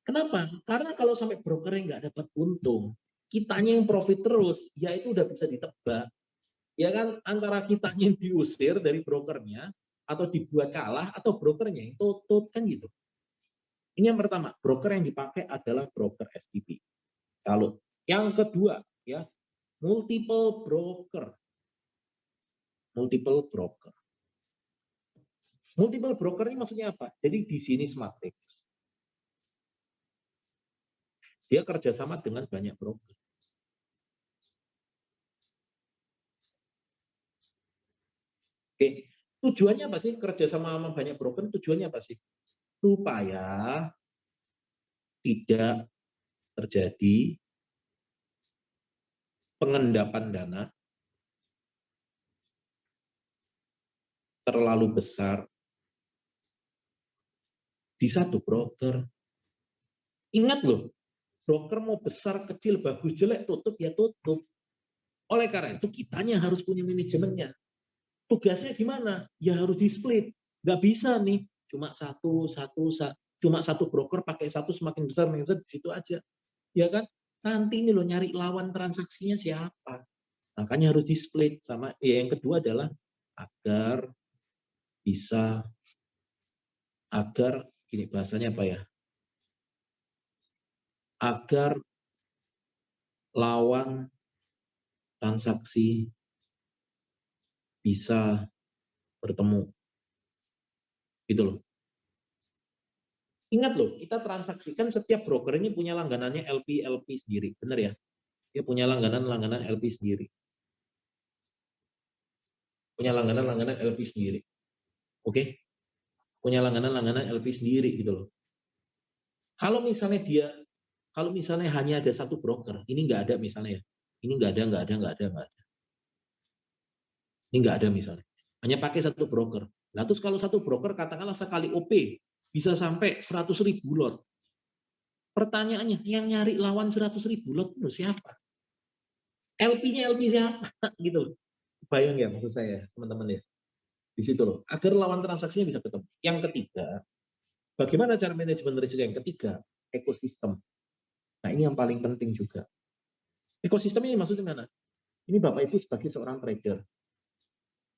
Kenapa? Karena kalau sampai broker yang nggak dapat untung, kitanya yang profit terus, ya itu udah bisa ditebak. Ya kan, antara kitanya yang diusir dari brokernya, atau dibuat kalah, atau brokernya yang tutup, kan gitu. Ini yang pertama, broker yang dipakai adalah broker STP. Lalu, yang kedua, ya, multiple broker. Multiple broker. Multiple broker ini maksudnya apa? Jadi di sini Smartex. Dia kerjasama dengan banyak broker. Oke, tujuannya apa sih kerjasama sama banyak broker? Tujuannya apa sih? Supaya tidak terjadi pengendapan dana terlalu besar di satu broker. Ingat loh, broker mau besar, kecil, bagus, jelek, tutup ya tutup. Oleh karena itu kitanya harus punya manajemennya. Tugasnya gimana? Ya harus di-split. Nggak bisa nih, cuma satu broker pakai satu semakin besar di situ aja. Ya kan? Nanti ini loh nyari lawan transaksinya siapa. Makanya harus di-split sama ya yang kedua adalah agar gini bahasanya apa ya? Agar lawan transaksi bisa bertemu. Gitu loh. Ingat loh, kita transaksikan setiap broker ini punya langganannya LP sendiri, benar ya? Dia punya langganan LP sendiri. Punya langganan LP sendiri. Oke? Punya langganan LP sendiri gitu loh. Kalau misalnya hanya ada satu broker, ini nggak ada misalnya ya. Ini nggak ada. Ini nggak ada misalnya. Hanya pakai satu broker. Nah, terus kalau satu broker katakanlah sekali OP bisa sampai 100.000 lot. Pertanyaannya, yang nyari lawan 100.000 lot itu siapa? LP-nya LP siapa? Gitu loh. Bayang ya maksud saya, teman-teman ya. Di situ loh. Agar lawan transaksinya bisa ketemu. Yang ketiga, Bagaimana cara manajemen risiko yang ketiga? Ekosistem. Nah, ini yang paling penting juga. Ekosistem ini maksudnya mana? Ini Bapak Ibu sebagai seorang trader.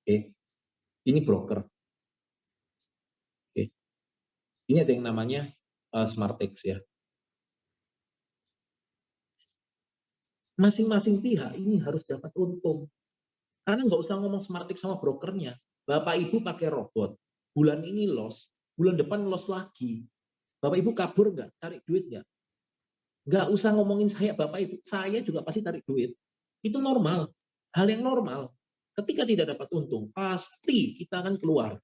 Oke. Ini broker. Oke. Ini ada yang namanya SmartX ya. Masing-masing pihak ini harus dapat untung. Karena nggak usah ngomong SmartX sama brokernya. Bapak Ibu pakai robot. Bulan ini loss, bulan depan loss lagi. Bapak Ibu kabur nggak? Tarik duit nggak? Nggak usah ngomongin saya, Bapak Ibu. Saya juga pasti tarik duit. Itu normal. Hal yang normal. Ketika tidak dapat untung, pasti kita akan keluar.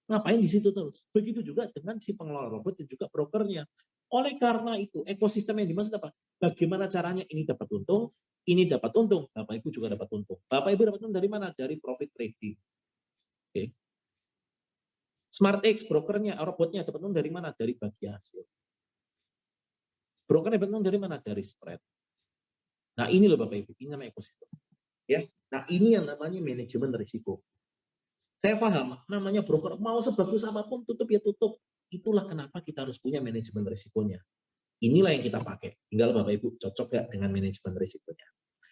Ngapain di situ terus? Begitu juga dengan si pengelola robot dan juga brokernya. Oleh karena itu, ekosistem yang dimaksud apa? Bagaimana caranya ini dapat untung, ini dapat untung, Bapak Ibu juga dapat untung. Bapak Ibu dapat untung dari mana? Dari profit trading. Oke. SmartX, brokernya, robotnya dapat untung dari mana? Dari bagi hasil. Brokernya dapat untung dari mana? Dari spread. Nah, ini loh Bapak Ibu, ini namanya ekosistem. Ya. Nah, ini yang namanya manajemen risiko. Saya paham, namanya broker, mau sebagus apapun tutup ya tutup. Itulah kenapa kita harus punya manajemen risikonya. Inilah yang kita pakai. Tinggal Bapak Ibu cocok nggak dengan manajemen risikonya.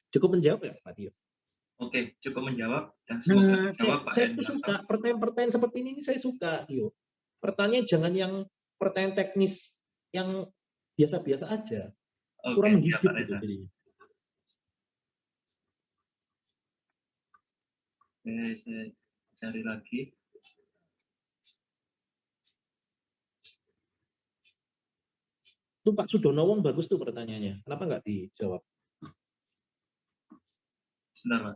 Cukup menjawab ya Pak Tio? Oke, cukup menjawab dan semoga jawab Pak Saya Edi. suka pertanyaan-pertanyaan seperti ini saya suka, Tio. Pertanyaan jangan yang pertanyaan teknis yang biasa-biasa aja. Kurang Oke, siap menggigit Pak gitu Reza. jadinya. Oke, saya cari lagi. Itu Pak Sudono Wong bagus tuh pertanyaannya. Kenapa nggak dijawab? Sebentar, Pak.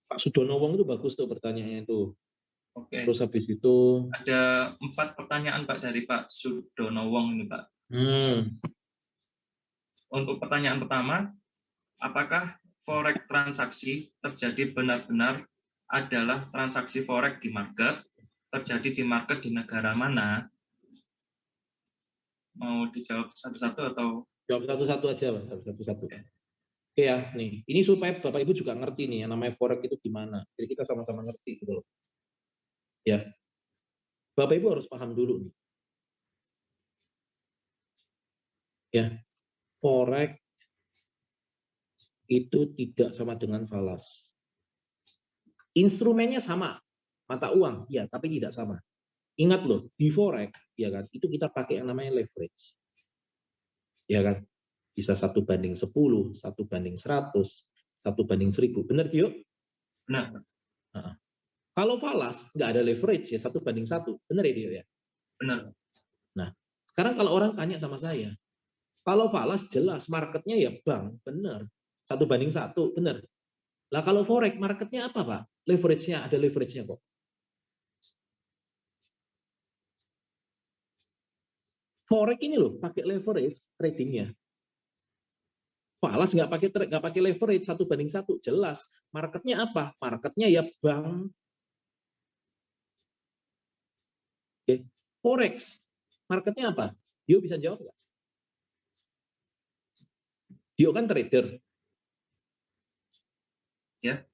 Pak Sudono Wong itu bagus tuh pertanyaannya itu. Oke. Terus habis itu ada 4 pertanyaan Pak dari Pak Sudono Wong ini Pak. Untuk pertanyaan pertama, apakah forex transaksi terjadi benar-benar adalah transaksi forex di market, terjadi di market di negara mana? Mau dijawab satu-satu atau? Jawab satu-satu aja, Pak. Satu-satu. Oke ya, nih. Ini supaya Bapak Ibu juga ngerti nih, yang namanya forex itu gimana. Jadi kita sama-sama ngerti gitu loh. Ya. Bapak Ibu harus paham dulu nih. Ya. Forex itu tidak sama dengan falas. Instrumennya sama, mata uang, ya, tapi tidak sama. Ingat loh, di forex, ya kan, itu kita pakai yang namanya leverage. Ya kan? Bisa 1:10, 1:100, 1:1000. Benar, Tio? Benar. Nah, kalau falas, nggak ada leverage ya, 1:1. Benar ya, Tio ya? Benar. Nah, sekarang kalau orang tanya sama saya, kalau falas jelas marketnya ya bank, benar. 1:1, benar. Lah kalau forex marketnya apa Pak? Leverage-nya, ada leverage-nya kok. Forex ini loh pakai leverage tradingnya. Falas nggak pakai leverage 1:1, jelas. Marketnya apa? Marketnya ya bank. Oke. Forex marketnya apa? Dio bisa jawab nggak? Dio kan trader. Ya.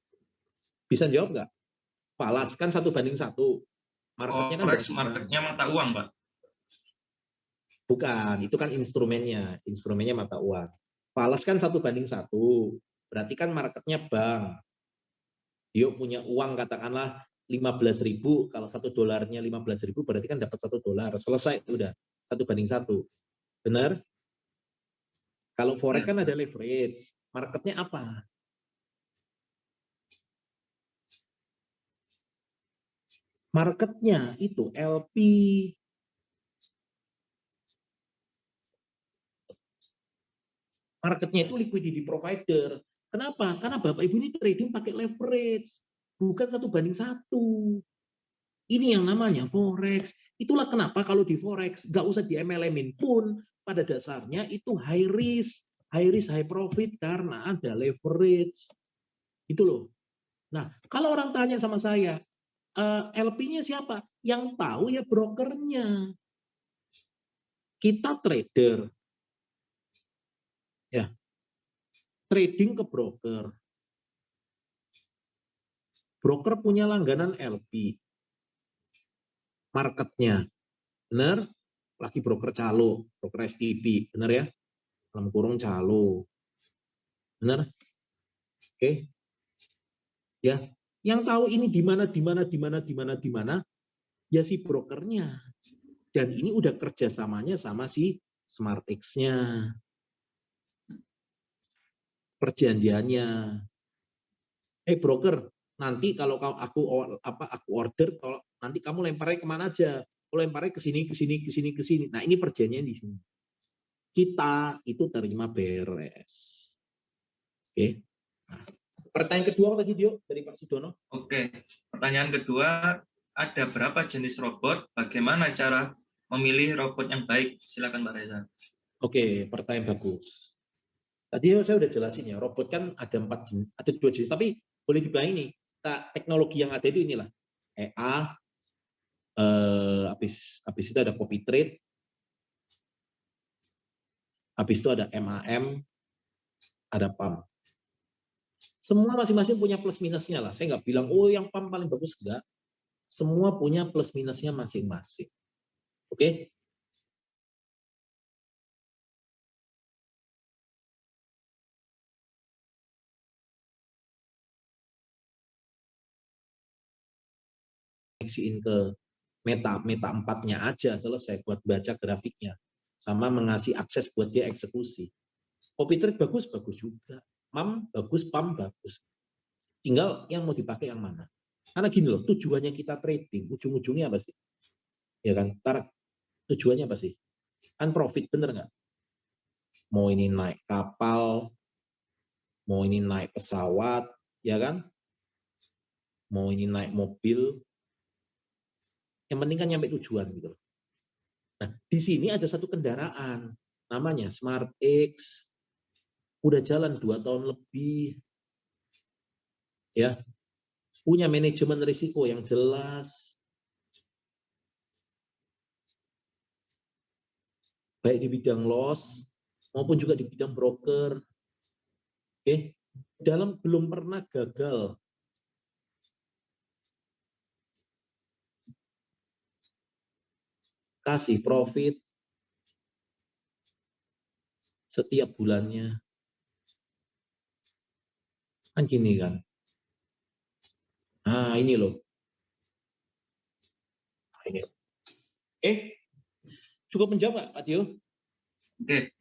Bisa jawab nggak? Falas kan 1:1. Marketnya kan Forex berarti marketnya mata uang, Pak. bukan, itu kan instrumennya mata uang. Falas kan 1:1, berarti kan marketnya bank. Dio punya uang katakanlah 15.000, kalau $1 15.000 berarti kan dapat $1. Selesai udah 1:1. Benar? Kalau forex kan ada leverage. Marketnya apa? Marketnya itu LP. Marketnya itu liquidity provider. Kenapa? Karena Bapak Ibu ini trading pakai leverage, bukan 1:1. Ini yang namanya forex. Itulah kenapa kalau di forex nggak usah di MLM-in pun pada dasarnya itu high risk, high profit karena ada leverage. Itu loh. Nah, kalau orang tanya sama saya, LP-nya siapa? Yang tahu ya brokernya. Kita trader. Ya. Trading ke broker. Broker punya langganan LP. Marketnya. Benar? Lagi broker calo, broker STP, benar ya? Dalam kurung calo. Benar? Oke. Ya, yang tahu ini di mana, ya si brokernya. Dan ini udah kerjasamanya sama si SmartX-nya. Perjanjiannya. Broker, nanti kalau aku order, nanti kamu lemparnya kemana aja? Aku lemparnya ke sini. Nah, ini perjanjian di sini. Kita itu terima beres. Oke. Nah, pertanyaan kedua tadi Dio dari Pak Sudono. Oke, pertanyaan kedua, ada berapa jenis robot? Bagaimana cara memilih robot yang baik? Silakan Pak Reza. Oke, pertanyaan bagus. Tadi saya udah jelasin ya, robot kan ada 4 jenis, ada 2 jenis, tapi boleh dibilang ini, teknologi yang ada itu inilah, EA, habis itu ada copy trade, habis itu ada MAM, ada PAM. Semua masing-masing punya plus minusnya lah. Saya nggak bilang, oh yang PAM paling bagus, enggak. Semua punya plus minusnya masing-masing. Oke? Koneksiin ke meta 4-nya aja selesai buat baca grafiknya. Sama mengasih akses buat dia eksekusi. Copy trade bagus juga. MAM bagus, PAM bagus. Tinggal yang mau dipakai yang mana. Karena gini loh, tujuannya kita trading, ujung-ujungnya apa sih? Ya kan, tujuannya apa sih? Kan profit, bener nggak? Mau ini naik kapal, mau ini naik pesawat, ya kan? Mau ini naik mobil, yang penting kan nyampe tujuan gitu. Nah, di sini ada satu kendaraan, namanya SmartX, udah jalan 2 tahun lebih, ya, punya manajemen risiko yang jelas, baik di bidang loss maupun juga di bidang broker. Oke, belum pernah gagal. Kasih profit setiap bulannya. Kan gini kan. Nah, ini loh. Ini. Cukup menjawab nggak, Pak Dio? Oke.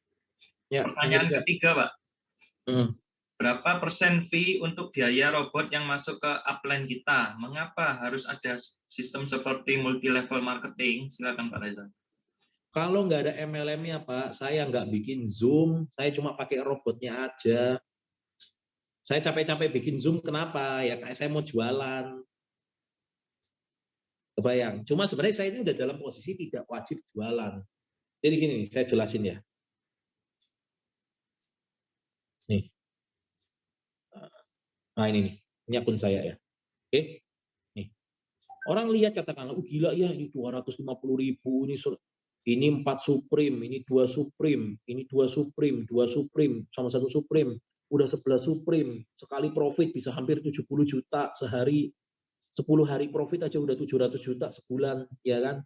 Ya, pertanyaan ketiga, Pak. Berapa persen fee untuk biaya robot yang masuk ke upline kita? Mengapa harus ada sistem seperti multi-level marketing? Silakan Pak Reza. Kalau nggak ada MLM-nya, Pak, saya nggak bikin Zoom, saya cuma pakai robotnya aja. Saya capek-capek bikin Zoom, kenapa? Ya kayak saya mau jualan. Kebayang. Cuma sebenarnya saya ini udah dalam posisi tidak wajib jualan. Jadi gini, saya jelasin ya. Nih. Nah ini nih, ini akun saya ya. Oke. Nih. Orang lihat katakanlah, gila ya ini 250.000, ini 4 Supreme, ini 2 Supreme, ini 2 Supreme, 2 Supreme, sama 1 Supreme. Udah 11 Supreme, sekali profit bisa hampir 70 juta sehari. 10 hari profit aja udah 700 juta sebulan, ya kan?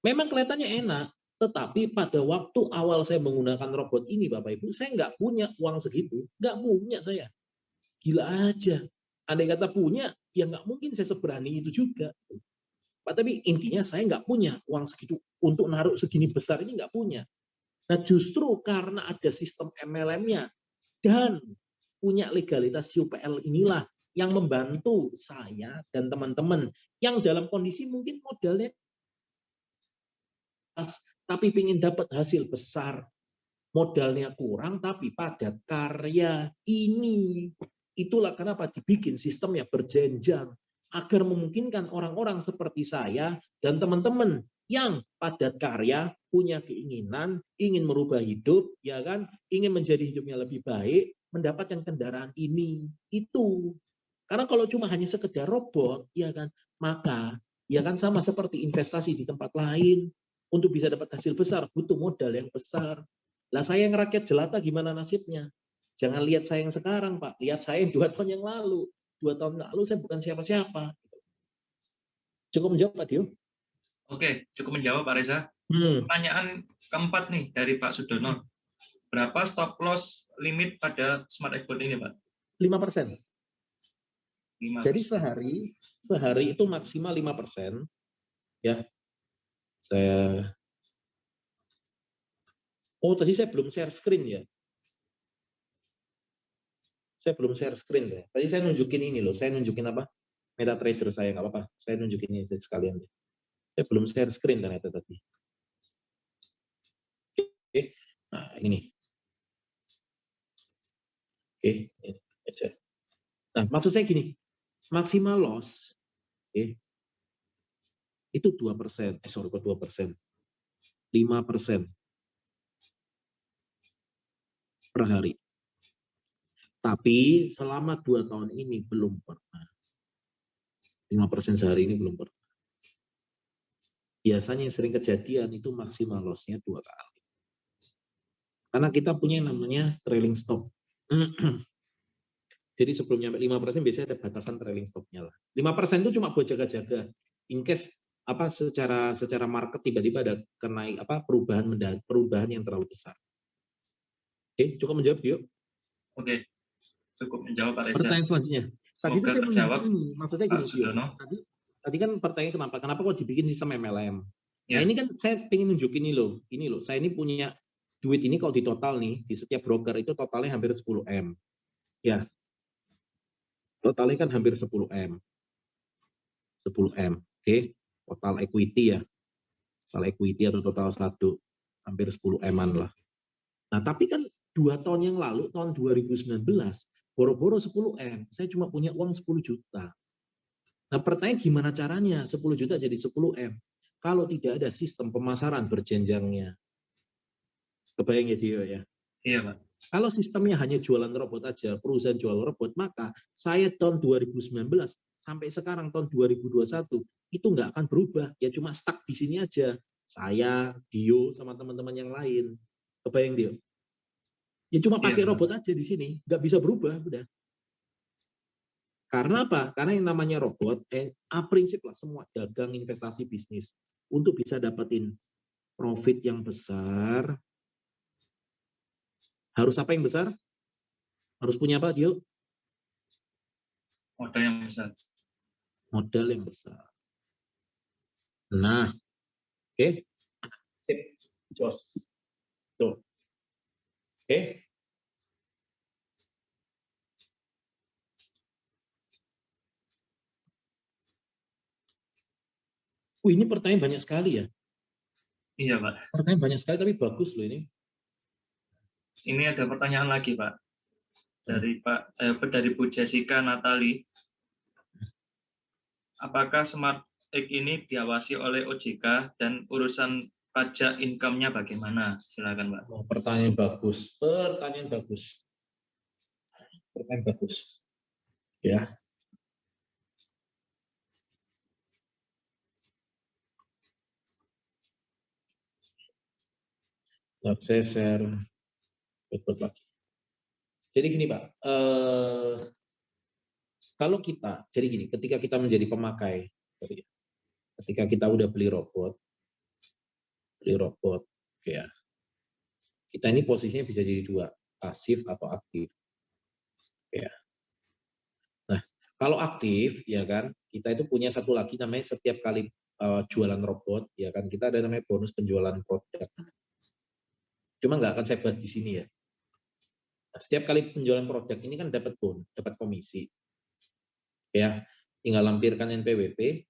Memang kelihatannya enak, tetapi pada waktu awal saya menggunakan robot ini, Bapak Ibu, saya nggak punya uang segitu, nggak punya saya. Gila aja. Andai kata punya, ya nggak mungkin saya seberani itu juga. Pak, tapi intinya saya nggak punya uang segitu untuk naruh segini besar ini, nggak punya. Nah justru karena ada sistem MLM-nya dan punya legalitas UPL inilah yang membantu saya dan teman-teman yang dalam kondisi mungkin modalnya tapi ingin dapat hasil besar, modalnya kurang tapi padat karya. Itulah kenapa dibikin sistemnya berjenjang agar memungkinkan orang-orang seperti saya dan teman-teman yang padat karya, punya keinginan, ingin merubah hidup, ya kan, ingin menjadi hidupnya lebih baik, mendapatkan kendaraan ini. Itu karena kalau cuma hanya sekedar robot, ya kan, maka ya kan sama seperti investasi di tempat lain, untuk bisa dapat hasil besar butuh modal yang besar. Lah saya yang rakyat jelata gimana nasibnya? Jangan lihat saya yang sekarang, Pak. Lihat saya yang 2 tahun yang lalu. 2 tahun lalu saya bukan siapa-siapa. Cukup menjawab, Pak Dio? Oke, cukup menjawab Pak Reza. Pertanyaan keempat nih dari Pak Sudono. Berapa stop loss limit pada smart export ini, Pak? 5%. 5%. Jadi sehari itu maksimal 5%. Ya. Tadi saya belum share screen ya. Saya belum share screen ya. Tadi saya nunjukin ini loh. Saya nunjukin apa? MetaTrader saya, nggak apa-apa. Saya nunjukin ini sekalian. Saya belum share screen ternyata tadi. Oke. Nah, ini. Oke. Nah, maksud saya gini. Maksimal loss. Oke. Itu 2%. Sorry, kok 2%. 5% per hari. Tapi selama 2 tahun ini belum pernah. 5% sehari ini belum pernah. Biasanya yang sering kejadian itu maksimal loss-nya 2 kali. Karena kita punya yang namanya trailing stop. Jadi sebelum nyampe 5% biasanya ada batasan trailing stop-nya lah. 5% itu cuma buat jaga-jaga. In case secara market tiba-tiba ada perubahan yang terlalu besar. Oke, cukup menjawab, yuk. Oke, cukup menjawab Pak Reza. Pertanyaan selanjutnya. Tadi itu saya terjawab. Maksudnya gini, tadi kan pertanyaan kenapa kok dibikin sistem MLM? Nah, ini kan saya pengen nunjukin ini loh. Saya ini punya duit ini kalau di total nih, di setiap broker itu totalnya hampir 10M. Ya. Totalnya kan hampir 10M. 10M. Oke. Total equity ya. Total equity atau total saldo hampir 10M-an lah. Nah, tapi kan 2 tahun yang lalu, tahun 2019, boro-boro 10M, saya cuma punya uang 10 juta. Nah, pertanyaan gimana caranya 10 juta jadi 10M? Kalau tidak ada sistem pemasaran berjenjangnya. Kebayang ya, Dio ya? Iya, Pak. Kalau sistemnya hanya jualan robot aja, perusahaan jual robot, maka saya tahun 2019 sampai sekarang tahun 2021 itu nggak akan berubah. Ya cuma stuck di sini aja. Saya, Dio, sama teman-teman yang lain. Kebayang, Dio? Ya cuma pakai robot aja di sini, nggak bisa berubah, udah. Karena apa? Karena yang namanya robot, prinsip lah semua dagang, investasi, bisnis. Untuk bisa dapetin profit yang besar, harus apa yang besar? Harus punya apa, Dio? Modal yang besar. Modal yang besar. Nah, oke. Sip. Jos. Tuh. Oke. Ini pertanyaan banyak sekali ya. Iya, Pak. Pertanyaan banyak sekali, tapi bagus loh ini. Ini ada pertanyaan lagi, Pak. Dari Bu Jessica Natali. Apakah Smart X ini diawasi oleh OJK dan urusan pajak income-nya bagaimana? Silakan, Pak. Pertanyaan bagus. Pertanyaan bagus. Ya. Saya share lagi. Jadi gini Pak, kalau ketika kita menjadi pemakai, ketika kita udah beli robot, ya, kita ini posisinya bisa jadi 2, pasif atau aktif. Ya. Nah, kalau aktif, ya kan, kita itu punya satu lagi namanya setiap kali jualan robot, ya kan, kita ada namanya bonus penjualan produk. Cuma nggak akan saya bahas di sini ya. Nah, setiap kali penjualan produk ini kan dapat komisi. Ya, tinggal lampirkan NPWP,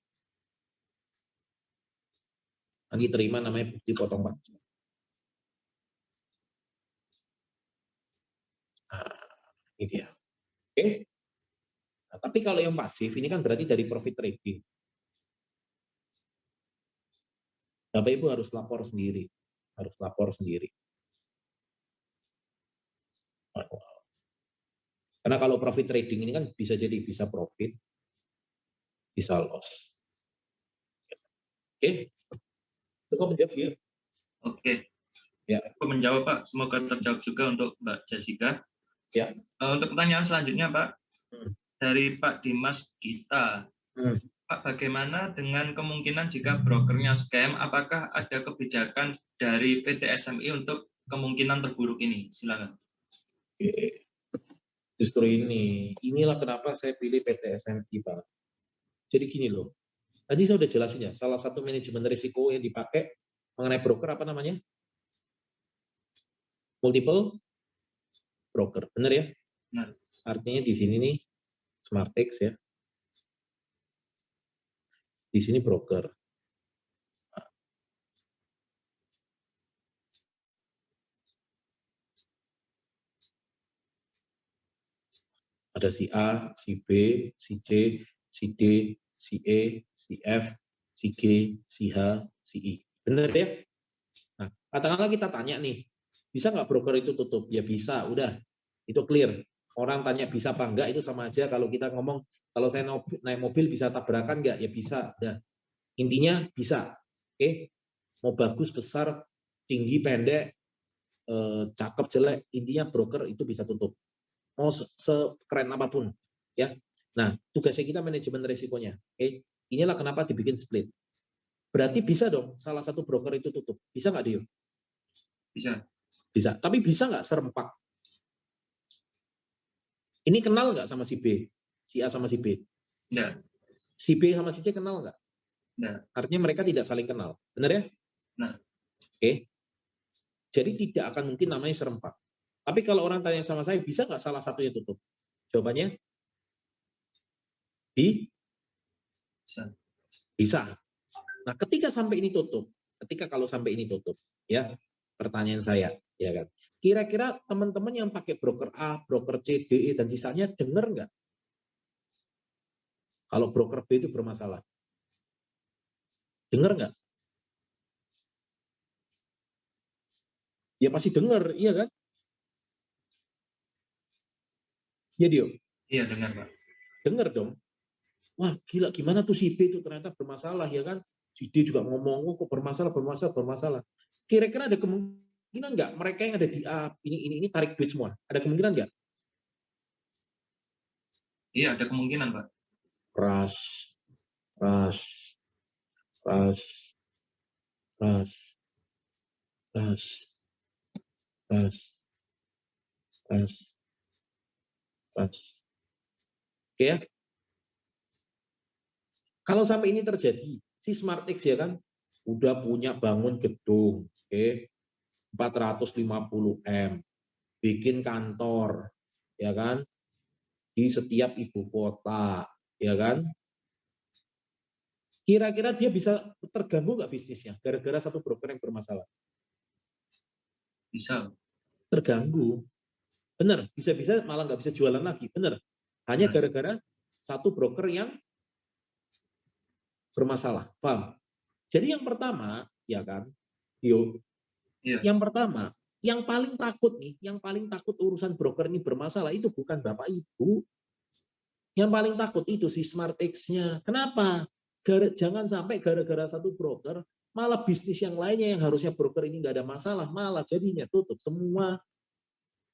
nanti terima namanya bukti potong pajak. Nah, ini dia. Oke. Nah, tapi kalau yang pasif ini kan berarti dari profit trading. Bapak Ibu harus lapor sendiri. Karena kalau profit trading ini kan bisa profit, bisa loss. Oke. Cukup menjawab ya? Oke. Ya. Cukup menjawab Pak. Semoga terjawab juga untuk Mbak Jessica. Ya. Untuk pertanyaan selanjutnya Pak, dari Pak Dimas Gita. Pak, bagaimana dengan kemungkinan jika brokernya scam? Apakah ada kebijakan dari PT SMI untuk kemungkinan terburuk ini? Silakan. Justru inilah kenapa saya pilih PT SMI, Pak. Jadi gini loh, tadi saya udah jelasin ya, salah satu manajemen risiko yang dipakai mengenai broker apa namanya? Multiple broker, benar ya? Nah, Artinya di sini nih SmartX ya, di sini broker. Ada si A, si B, si C, si D, si E, si F, si G, si H, si I. Benar ya? Nah, katakanlah kita tanya nih, bisa nggak broker itu tutup? Ya bisa, udah. Itu clear. Orang tanya bisa apa enggak, itu sama aja kalau kita ngomong, kalau saya naik mobil bisa tabrakan nggak? Ya bisa, udah. Intinya bisa. Oke? Mau bagus, besar, tinggi, pendek, cakep, jelek, intinya broker itu bisa tutup. Mau sekeren apapun, ya. Nah, tugasnya kita manajemen risikonya. Oke? Inilah kenapa dibikin split. Berarti bisa dong salah satu broker itu tutup. Bisa nggak, Dio? bisa. Bisa. Tapi bisa nggak serempak? Ini kenal nggak sama si B? Si A sama si B? Enggak. Si B sama si C kenal nggak? Enggak. Artinya mereka tidak saling kenal. Benar ya? Nah. Oke. Jadi tidak akan mungkin namanya serempak. Tapi kalau orang tanya sama saya, bisa nggak salah satunya tutup? Jawabannya, Bisa. bisa. Nah, ketika sampai ini tutup, kalau sampai ini tutup, ya, pertanyaan saya, ya kan, kira-kira teman-teman yang pakai broker A, broker C, D, E, dan sisanya dengar nggak kalau broker B itu bermasalah? Dengar nggak? Ya pasti dengar, iya kan? Ya Dio, Iya, dengar, Pak. dengar dong. Wah, gila, gimana tuh si B itu ternyata bermasalah, ya kan? Si D juga ngomong, oh, kok bermasalah. Kira-kira ada kemungkinan nggak mereka yang ada di A, ini tarik duit semua? Ada kemungkinan nggak? Iya, ada kemungkinan, Pak. Ras, ras, ras, ras, ras, ras, ras, ras. Oke ya? Kalau sampai ini terjadi, si SmartX ya kan, udah punya bangun gedung, oke, 450 M, bikin kantor, ya kan, di setiap ibu kota, ya kan. Kira-kira dia bisa terganggu nggak bisnisnya gara-gara satu broker yang bermasalah? Bisa. Terganggu. Benar, bisa-bisa malah nggak bisa jualan lagi, benar. Hanya Benar. gara-gara satu broker yang bermasalah, paham? Jadi yang pertama, ya kan, Yo, Iya. yang pertama, yang paling takut nih, yang paling takut urusan broker ini bermasalah itu bukan Bapak Ibu. Yang paling takut itu si SmartX-nya. Kenapa? Jangan sampai gara-gara satu broker, malah bisnis yang lainnya yang harusnya broker ini nggak ada masalah, malah jadinya tutup semua.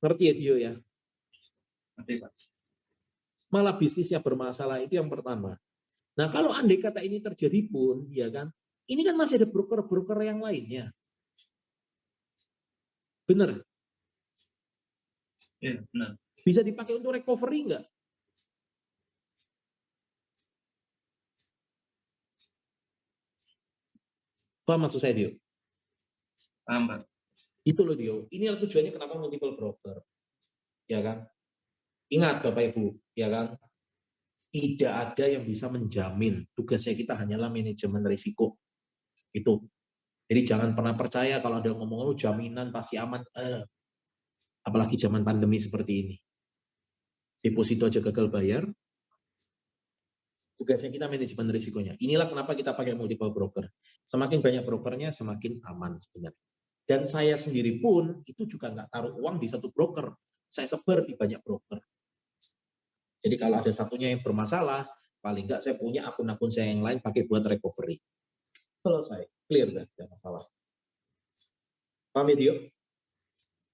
Ngerti ya Dio ya? Ngerti, Pak. Malah bisnisnya bermasalah, itu yang pertama. Nah, kalau andai kata ini terjadi pun, ya kan, ini kan masih ada broker-broker yang lainnya. Benar? Iya, benar. Bisa dipakai untuk recovery nggak? Paham maksud saya, Dio? Paham, Pak. Itu loh, Dio. Ini adalah tujuannya kenapa multiple broker. Ya kan? Ingat, Bapak Ibu, ya kan? Tidak ada yang bisa menjamin. Tugasnya kita hanyalah manajemen risiko. Itu. Jadi jangan pernah percaya kalau ada ngomong, oh jaminan pasti aman. Apalagi zaman pandemi seperti ini. Deposito aja gagal bayar, tugasnya kita manajemen risikonya. Inilah kenapa kita pakai multiple broker. Semakin banyak brokernya, semakin aman sebenarnya. Dan saya sendiri pun itu juga nggak taruh uang di satu broker. Saya sebar di banyak broker. Jadi kalau ada satunya yang bermasalah, paling nggak saya punya akun-akun saya yang lain pakai buat recovery. Selesai. Clear kan? Tidak masalah. Paham ya, Dio?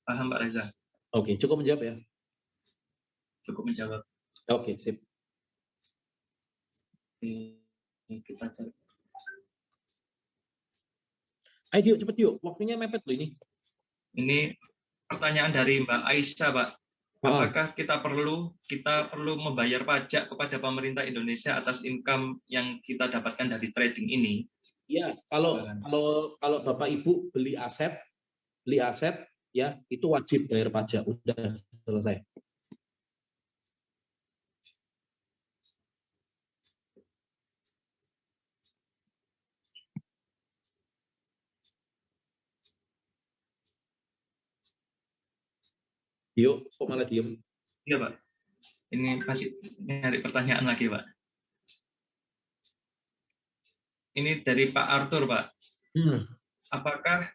Paham, Pak Reza. Oke, cukup menjawab ya? Cukup menjawab. Oke, sip. Ini kita cari. Ayo cepet yuk, waktunya mepet loh ini. Ini pertanyaan dari Mbak Aisyah, Pak. Apakah kita perlu membayar pajak kepada pemerintah Indonesia atas income yang kita dapatkan dari trading ini? Ya, kalau Bapak Ibu beli aset ya itu wajib bayar pajak. Udah selesai. Yuk, kok malah diem? Iya, Pak. Ini masih nyari pertanyaan lagi, Pak. Ini dari Pak Arthur, Pak. Apakah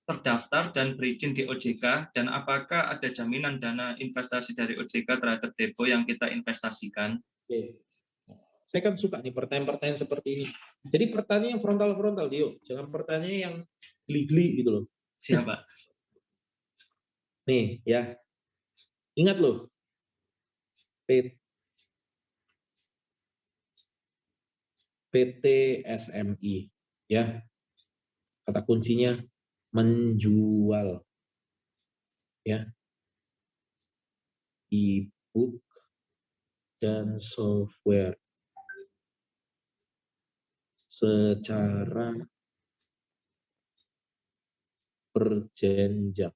terdaftar dan berizin di OJK, dan apakah ada jaminan dana investasi dari OJK terhadap depo yang kita investasikan? Oke. Saya kan suka nih pertanyaan-pertanyaan seperti ini. Jadi pertanyaan yang frontal-frontal, Dio. Jangan pertanyaan yang geli-geli gitu loh. Siapa? Nih, ya. Ingat loh. PT SMI, ya. Kata kuncinya menjual, ya. E-book dan software secara berjenjang.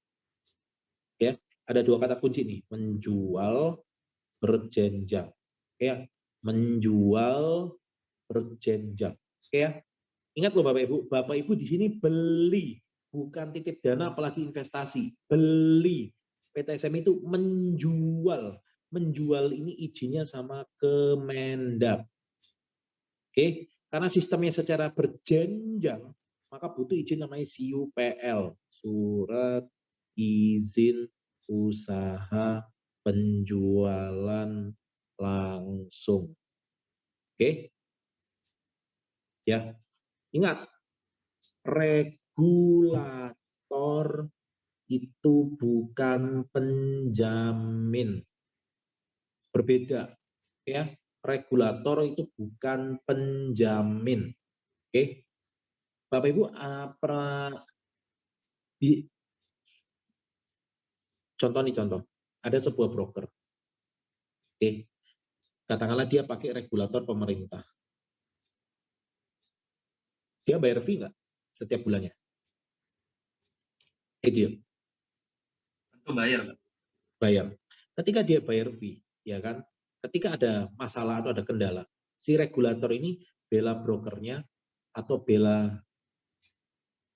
Ya, ada dua kata kunci nih, menjual, berjenjang. Ya, menjual, berjenjang. Ya, ingat loh Bapak Ibu di sini beli, bukan titip dana apalagi investasi. Beli. PTSM itu menjual. Menjual ini izinnya sama Kemendak. Oke, karena sistemnya secara berjenjang, maka butuh izin namanya SIUPL, Surat Izin Usaha Penjualan Langsung. Oke? Ya. Ingat, regulator itu bukan penjamin. Berbeda, ya. Regulator itu bukan penjamin. Oke? Bapak Ibu, contoh. Ada sebuah broker. Oke. Katakanlah dia pakai regulator pemerintah. Dia bayar fee nggak setiap bulannya? Dia Tentu bayar, Pak. bayar. Ketika dia bayar fee, ya kan? Ketika ada masalah atau ada kendala, si regulator ini bela brokernya atau bela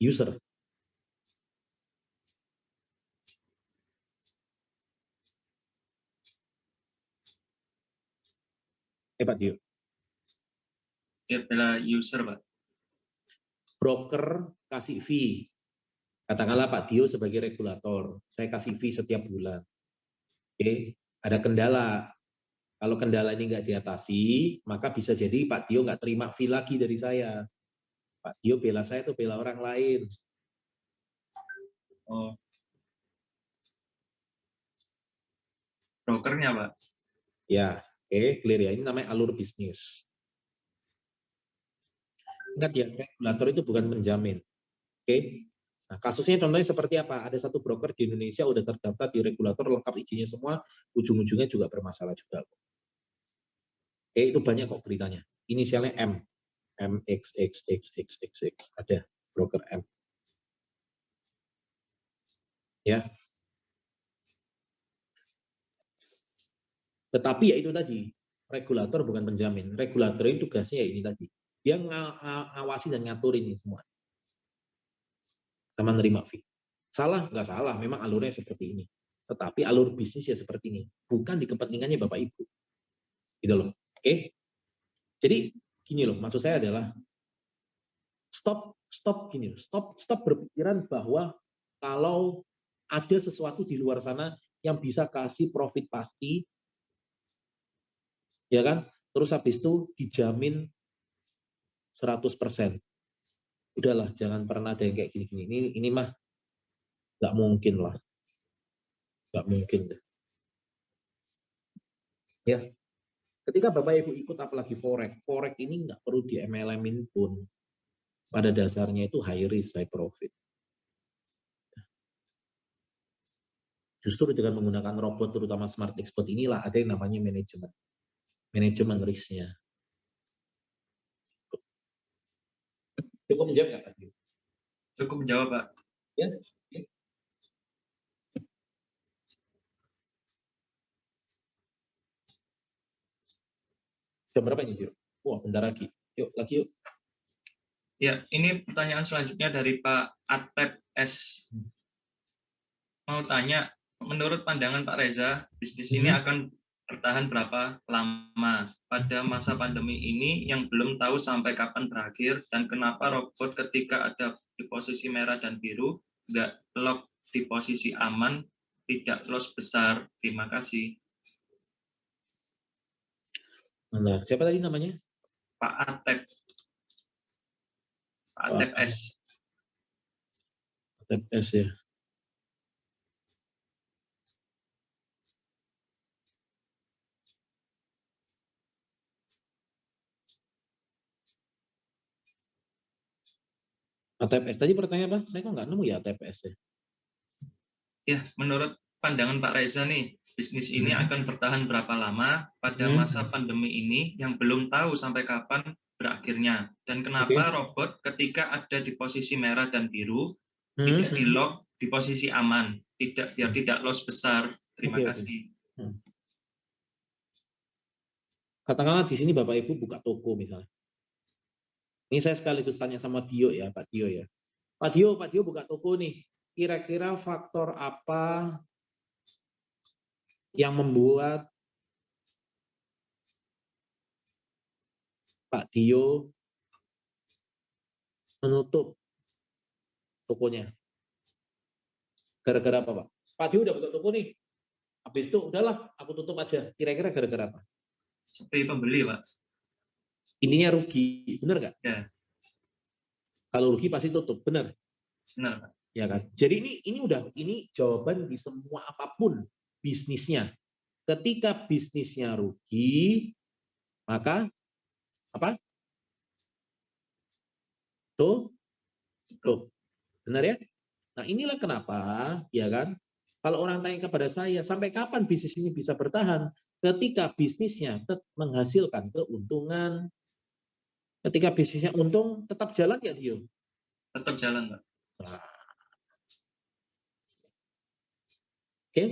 user? Pak Dio. Dia bela user, Pak. Broker kasih fee. Katakanlah Pak Dio sebagai regulator, saya kasih fee setiap bulan. Oke, ada kendala. Kalau kendala ini nggak diatasi, maka bisa jadi Pak Dio nggak terima fee lagi dari saya. Pak Dio bela saya atau bela orang lain? Oh. Brokernya, Pak. Ya, oke, clear ya. Ini namanya alur bisnis. Ingat ya, regulator itu bukan penjamin. Oke. Nah, kasusnya contohnya seperti apa? Ada satu broker di Indonesia udah terdaftar di regulator, lengkap izinnya semua, ujung-ujungnya juga bermasalah juga. Oke, itu banyak kok beritanya. Inisialnya M. MXXXXXX. Ada broker M. Ya. Tetapi ya itu tadi, regulator bukan penjamin. Regulator itu tugasnya ya ini tadi. Dia ngawasi dan ngatur ini semua. Sama nerima fee. Salah? Nggak salah, memang alurnya seperti ini. Tetapi alur bisnis ya seperti ini. Bukan di kepentingannya Bapak Ibu. Gitu loh. Oke? Jadi gini loh, maksud saya adalah stop gini loh. Stop berpikiran bahwa kalau ada sesuatu di luar sana yang bisa kasih profit pasti, ya kan? Terus habis itu dijamin 100%. Udahlah, jangan pernah ada yang kayak gini-gini. Ini mah nggak mungkin lah. Nggak mungkin. Ya. Ketika Bapak Ibu ikut apalagi forex ini nggak perlu di MLM-in pun. Pada dasarnya itu high risk, high profit. Justru dengan menggunakan robot, terutama smart expert inilah ada yang namanya manajemen risknya. Cukup menjawab nggak Pak? Cukup menjawab, Pak. Ya. Jam berapa ini, Jiro? Wah, bentar lagi. Yuk, lagi yuk. Ya, ini pertanyaan selanjutnya dari Pak Atep S. Mau tanya, menurut pandangan Pak Reza, bisnis ini akan bertahan berapa lama pada masa pandemi ini yang belum tahu sampai kapan berakhir, dan kenapa robot ketika ada di posisi merah dan biru nggak lock di posisi aman, tidak loss besar? Terima kasih. Nah, siapa tadi namanya? Pak Atep. Pak Atep S. Atep S ya. ATPS tadi pertanyaan apa? Saya kok nggak nemu ya ATPS ya. Ya, menurut pandangan Pak Reza nih, bisnis ini akan bertahan berapa lama pada masa pandemi ini yang belum tahu sampai kapan berakhirnya, dan kenapa robot ketika ada di posisi merah dan biru tidak di lock di posisi aman, biar tidak loss besar. Terima kasih. Katakanlah di sini Bapak Ibu buka toko misalnya. Ini saya sekaligus tanya sama Dio ya, Pak Dio ya. Pak Dio buka toko nih. Kira-kira faktor apa yang membuat Pak Dio menutup tokonya? Gara-gara apa, Pak? Pak Dio udah buka toko nih. Habis itu udahlah, aku tutup aja. Kira-kira gara-gara apa? Seperti pembeli, Pak. Ininya rugi, benar nggak? Ya. Kalau rugi pasti tutup, benar? Benar, Pak. Ya kan? Jadi ini jawaban di semua apapun bisnisnya. Ketika bisnisnya rugi, maka apa? Tuh, benar ya? Nah inilah kenapa, ya kan? Kalau orang tanya kepada saya, sampai kapan bisnis ini bisa bertahan? Ketika bisnisnya menghasilkan keuntungan, ketika bisnisnya untung, tetap jalan ya Dio? Tetap jalan, Pak. Nah, oke,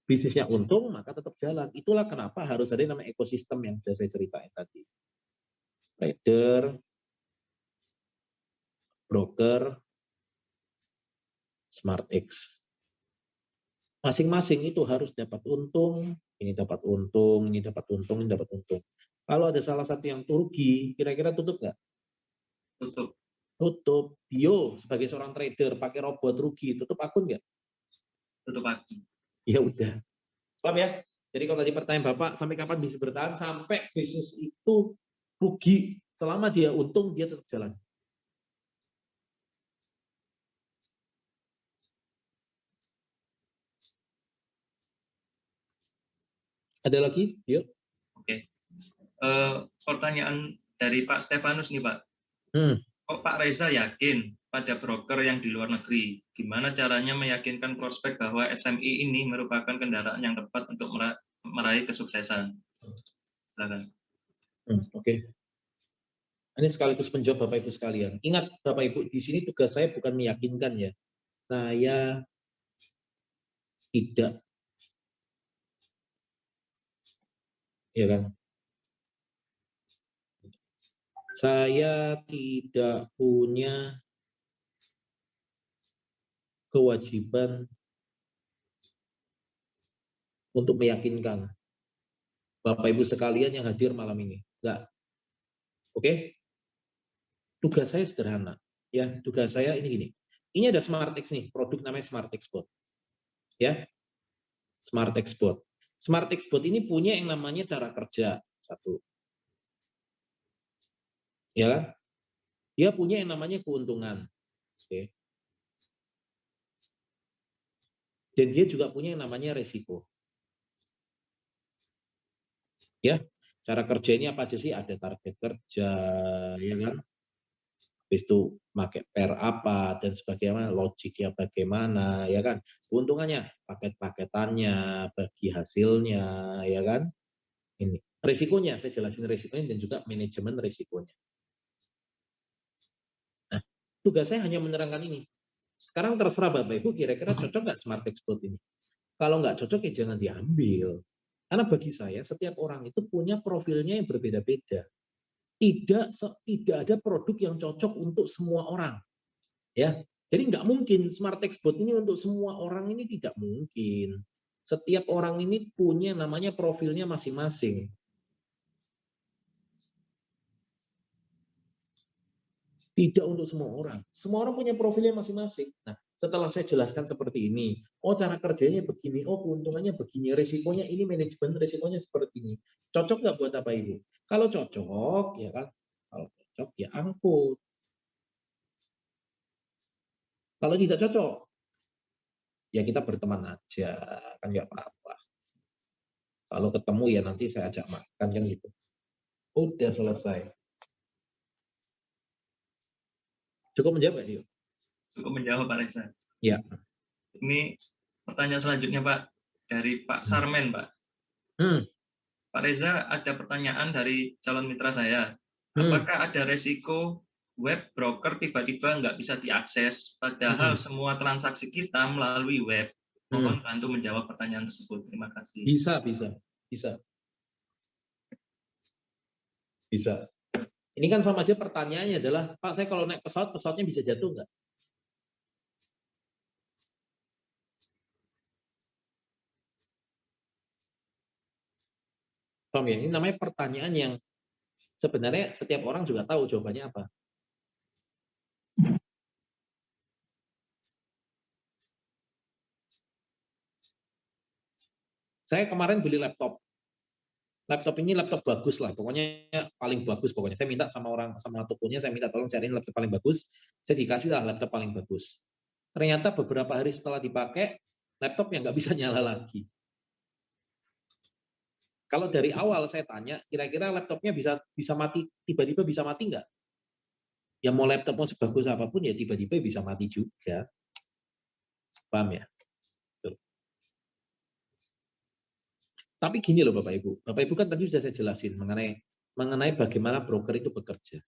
bisnisnya untung maka tetap jalan. Itulah kenapa harus ada yang namanya ekosistem yang sudah saya ceritain tadi. Trader, broker, smart X. Masing-masing itu harus dapat untung, ini dapat untung, ini dapat untung, ini dapat untung. Kalau ada salah satu yang rugi, kira-kira tutup nggak? Tutup. Tutup. Dio sebagai seorang trader pakai robot rugi, tutup akun nggak? Tutup akun. Ya udah. Paham ya? Jadi kalau tadi pertanyaan Bapak, sampai kapan bisa bertahan? Sampai bisnis itu rugi. Selama dia untung, dia tetap jalan. Ada lagi? Yuk. Oke. Pertanyaan dari Pak Stefanus nih, Pak. Kok Pak Reza yakin pada broker yang di luar negeri? Gimana caranya meyakinkan prospek bahwa SMI ini merupakan kendaraan yang tepat untuk meraih kesuksesan? Silakan. Oke. Ini sekaligus menjawab Bapak Ibu sekalian. Ingat Bapak Ibu, di sini tugas saya bukan meyakinkan ya. Saya tidak, ya kan? Saya tidak punya kewajiban untuk meyakinkan Bapak Ibu sekalian yang hadir malam ini. Enggak. Oke? Tugas saya sederhana. Ya, tugas saya ini gini. Ini ada SmartX nih, produk namanya SmartX Bot. Ya. SmartX Bot. SmartX Bot ini punya yang namanya cara kerja. Satu. Ya kan? Dia punya yang namanya keuntungan. Oke. Dan dia juga punya yang namanya resiko. Ya, cara kerja ini apa aja sih? Ada target kerja, ya kan? Habis itu pakai pair apa dan sebagainya, logiknya bagaimana, ya kan? Keuntungannya, paket-paketannya, bagi hasilnya, ya kan? Ini risikonya, saya jelasin risikonya dan juga manajemen risikonya. Nah, tugas saya hanya menerangkan ini. Sekarang terserah Bapak Ibu, kira-kira cocok nggak Smart Export ini? Kalau nggak cocok ya jangan diambil. Karena bagi saya setiap orang itu punya profilnya yang berbeda-beda. Tidak ada produk yang cocok untuk semua orang, ya. Jadi nggak mungkin Smart Export ini untuk semua orang, ini tidak mungkin. Setiap orang ini punya namanya profilnya masing-masing. Tidak untuk semua orang. Semua orang punya profilnya masing-masing. Nah, setelah saya jelaskan seperti ini, oh cara kerjanya begini, oh keuntungannya begini, resikonya ini, manajemen resikonya seperti ini. Cocok nggak buat apa Ibu? Kalau cocok, ya kan? Kalau cocok, ya angkut. Kalau tidak cocok, ya kita berteman aja, kan nggak apa-apa. Kalau ketemu ya nanti saya ajak makan, kan gitu. Udah selesai. Cukup menjawab nggak, Dio? Cukup menjawab Pak Reza. Ya. Ini pertanyaan selanjutnya Pak, dari Pak Sarmen Pak. Pak Reza, ada pertanyaan dari calon mitra saya. Apakah ada resiko web broker tiba-tiba nggak bisa diakses, padahal semua transaksi kita melalui web? Mohon bantu menjawab pertanyaan tersebut. Terima kasih. Bisa. Ini kan sama aja pertanyaannya adalah, Pak, saya kalau naik pesawat, pesawatnya bisa jatuh nggak? Tom ya, ini namanya pertanyaan yang sebenarnya setiap orang juga tahu jawabannya apa. Saya kemarin beli laptop. Laptop ini laptop bagus lah, pokoknya paling bagus pokoknya. Saya minta sama tokonya, saya minta tolong cariin laptop paling bagus. Saya dikasih lah laptop paling bagus. Ternyata beberapa hari setelah dipakai, laptopnya nggak bisa nyala lagi. Kalau dari awal saya tanya, kira-kira laptopnya bisa mati, tiba-tiba bisa mati nggak? Ya mau laptopnya sebagus apapun ya tiba-tiba bisa mati juga. Paham ya? Tuh. Tapi gini loh Bapak Ibu. Bapak Ibu kan tadi sudah saya jelasin mengenai bagaimana broker itu bekerja.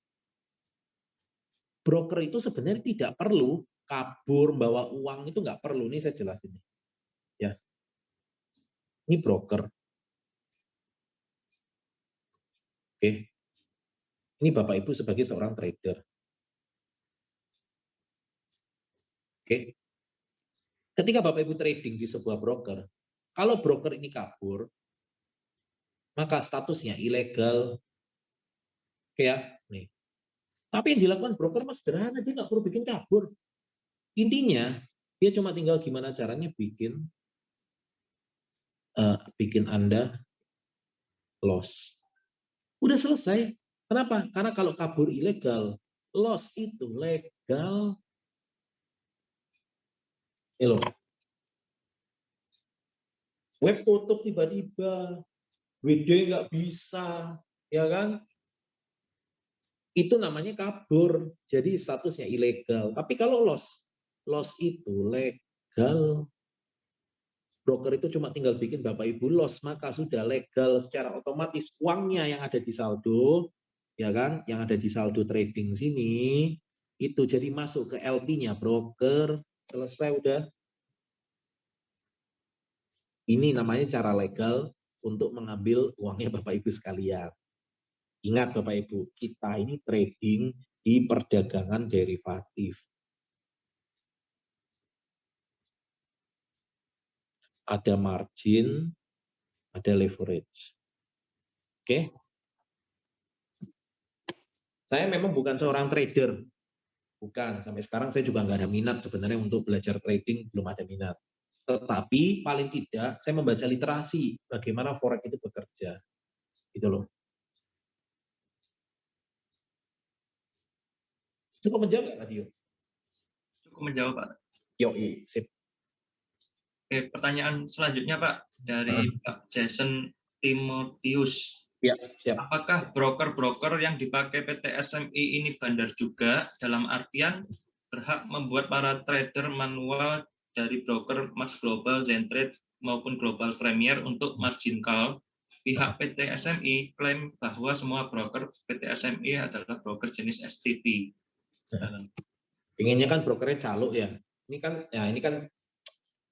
Broker itu sebenarnya tidak perlu kabur bawa uang, itu nggak perlu. Ini saya jelasin. Ya. Ini broker. Oke. Ini Bapak Ibu sebagai seorang trader. Oke. Ketika Bapak Ibu trading di sebuah broker, kalau broker ini kabur, maka statusnya ilegal. Oke ya, nih. Tapi yang dilakukan broker mas sederhana, dia nggak perlu bikin kabur. Intinya, dia cuma tinggal gimana caranya bikin Anda loss. Udah selesai. Kenapa? Karena kalau kabur ilegal, loss itu legal. Ini loh. Web tutup tiba-tiba, WD nggak bisa, ya kan? Itu namanya kabur. Jadi statusnya ilegal. Tapi kalau loss itu legal. Broker itu cuma tinggal bikin Bapak Ibu loss, maka sudah legal secara otomatis uangnya yang ada di saldo, ya kan? Yang ada di saldo trading sini itu jadi masuk ke LP-nya broker, selesai udah. Ini namanya cara legal untuk mengambil uangnya Bapak Ibu sekalian. Ingat Bapak Ibu, kita ini trading di perdagangan derivatif. Ada margin, ada leverage. Oke? Saya memang bukan seorang trader. Bukan, sampai sekarang saya juga nggak ada minat sebenarnya untuk belajar trading, belum ada minat. Tetapi paling tidak saya membaca literasi bagaimana forex itu bekerja. Gitu loh. Cukup menjawab nggak, Pak Dio? Cukup menjawab, Pak. Sip. Oke, pertanyaan selanjutnya, Pak, dari Pak Jason Timotius. Ya, siap. Apakah broker-broker yang dipakai PT SMI ini bandar juga? Dalam artian berhak membuat para trader manual dari broker Max Global, Zentrade maupun Global Premier untuk margin call. Pihak PT SMI klaim bahwa semua broker PT SMI adalah broker jenis STP. Inginnya kan brokernya calo ya. Ini kan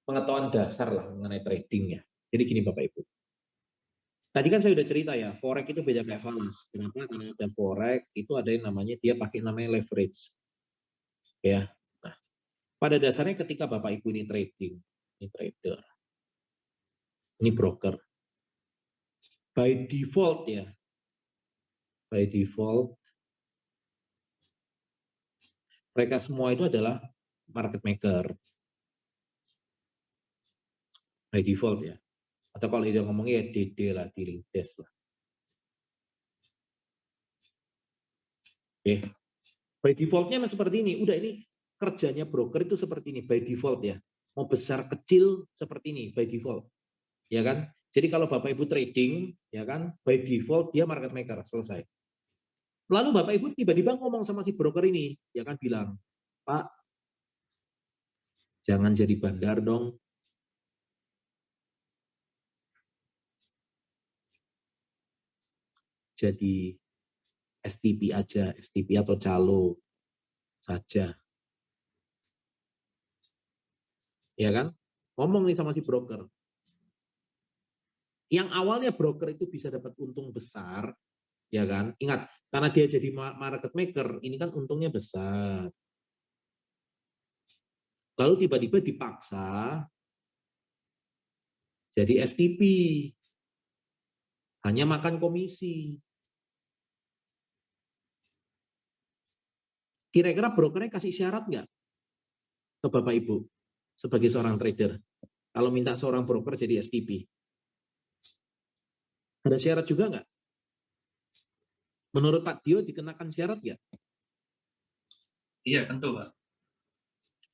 pengetahuan dasar lah mengenai trading ya. Jadi gini Bapak Ibu. Tadi kan saya udah cerita ya, forex itu beda kayak falas. Kenapa? Karena ada forex itu ada yang namanya dia pakai namanya leverage. Ya. Nah, pada dasarnya ketika Bapak Ibu ini trading, ini trader, ini broker. By default ya. By default mereka semua itu adalah market maker. By default ya. Atau kalau dia ngomongnya ya DD lah, dealing desk lah. Oke. By defaultnya seperti ini. Udah ini kerjanya broker itu seperti ini by default ya. Mau besar kecil seperti ini by default. Ya kan? Jadi kalau Bapak Ibu trading, ya kan, by default dia market maker, selesai. Lalu Bapak Ibu tiba-tiba ngomong sama si broker ini, ya kan bilang, "Pak, jangan jadi bandar dong. Jadi STP aja, STP atau calo saja." Ya kan? Ngomong nih sama si broker. Yang awalnya broker itu bisa dapat untung besar, ya kan? Ingat, karena dia jadi market maker, ini kan untungnya besar. Lalu tiba-tiba dipaksa jadi STP. Hanya makan komisi. Kira-kira brokernya kasih syarat nggak ke Bapak Ibu sebagai seorang trader? Kalau minta seorang broker jadi STP. Ada syarat juga nggak? Menurut Pak Dio dikenakan syarat nggak? Iya, tentu Pak.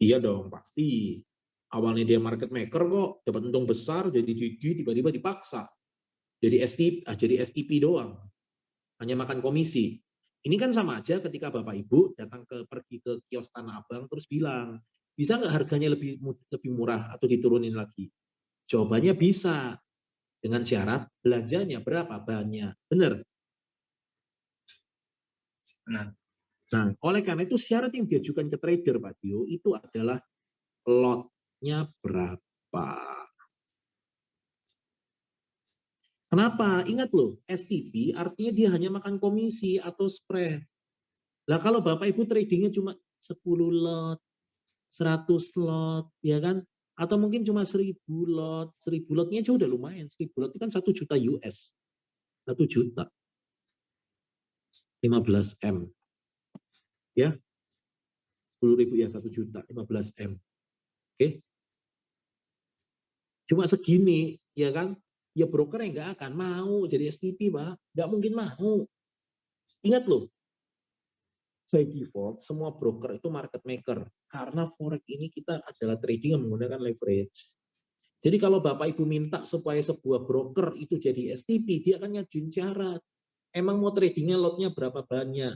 Iya dong, pasti. Awalnya dia market maker kok, dapat untung besar, jadi tiba-tiba dipaksa. Jadi STP doang. Hanya makan komisi. Ini kan sama aja ketika Bapak Ibu datang pergi ke kios Tanah Abang terus bilang, bisa nggak harganya lebih murah atau diturunin lagi? Jawabannya bisa. Dengan syarat belanjanya berapa banyak. Benar? Benar. Nah, oleh karena itu syarat yang diajukan ke trader Pak Dio itu adalah lotnya berapa. Kenapa? Ingat loh, STP artinya dia hanya makan komisi atau spread. Lah kalau Bapak Ibu tradingnya cuma 10 lot, 100 lot, ya kan? Atau mungkin cuma 1000 lot. 1000 lotnya aja udah lumayan. 1000 lot itu kan 1 juta US. 1 juta. 15 M. Ya, 10.000 ya 1 juta. 15 M. Oke. Cuma segini, ya kan? Ya broker yang nggak akan mau jadi STP, Pak. Nggak mungkin mau. Ingat loh, by default semua broker itu market maker. Karena forex ini kita adalah trading yang menggunakan leverage. Jadi kalau Bapak Ibu minta supaya sebuah broker itu jadi STP, dia akan ngajuin syarat. Emang mau tradingnya lotnya berapa banyak?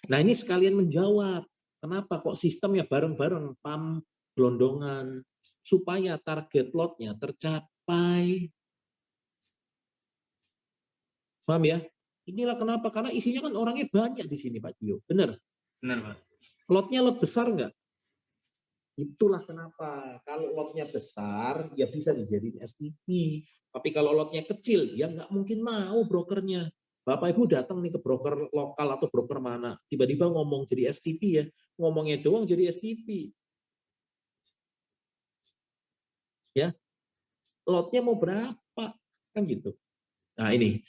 Nah ini sekalian menjawab. Kenapa kok sistemnya bareng-bareng, pam, gelondongan, supaya target lotnya tercapai. Paham ya? Inilah kenapa, karena isinya kan orangnya banyak di sini Pak Dio. Benar? Benar Pak. Lotnya lot besar nggak? Itulah kenapa. Kalau lotnya besar, ya bisa dijadiin STP. Tapi kalau lotnya kecil, ya nggak mungkin mau brokernya. Bapak Ibu datang nih ke broker lokal atau broker mana, tiba-tiba ngomong jadi STP ya, ngomongnya doang jadi STP. Ya, lotnya mau berapa? Kan gitu. Nah ini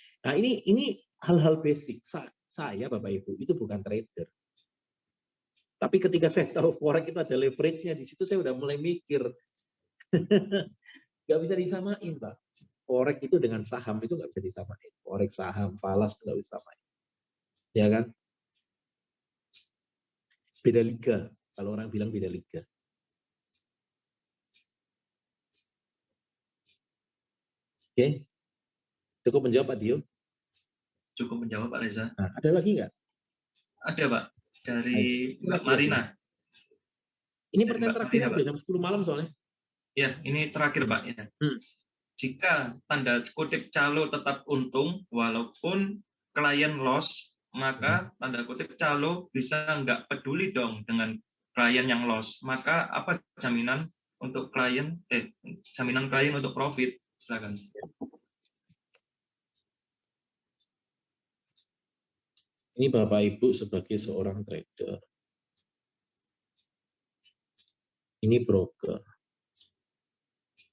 hal-hal basic. Saya Bapak Ibu itu bukan trader. Tapi ketika saya tahu forex itu ada leverage-nya, di situ saya udah mulai mikir. Nggak bisa disamain, Pak. Forex itu dengan saham itu nggak bisa disamain. Forex, saham, falas nggak bisa disamain. Ya kan? Beda liga. Kalau orang bilang beda liga. Oke? Cukup menjawab Pak Dio? Cukup menjawab Pak Reza. Nah, ada lagi nggak? Ada Pak, dari Mbak Marina. Ini pertanyaan terakhir udah jam 10 malam soalnya. Ya, ini terakhir Pak. Ya. Jika tanda kutip calo tetap untung walaupun klien loss, maka tanda kutip calo bisa nggak peduli dong dengan klien yang loss. Maka apa jaminan untuk jaminan klien untuk profit? Silakan. Ini Bapak Ibu sebagai seorang trader. Ini broker.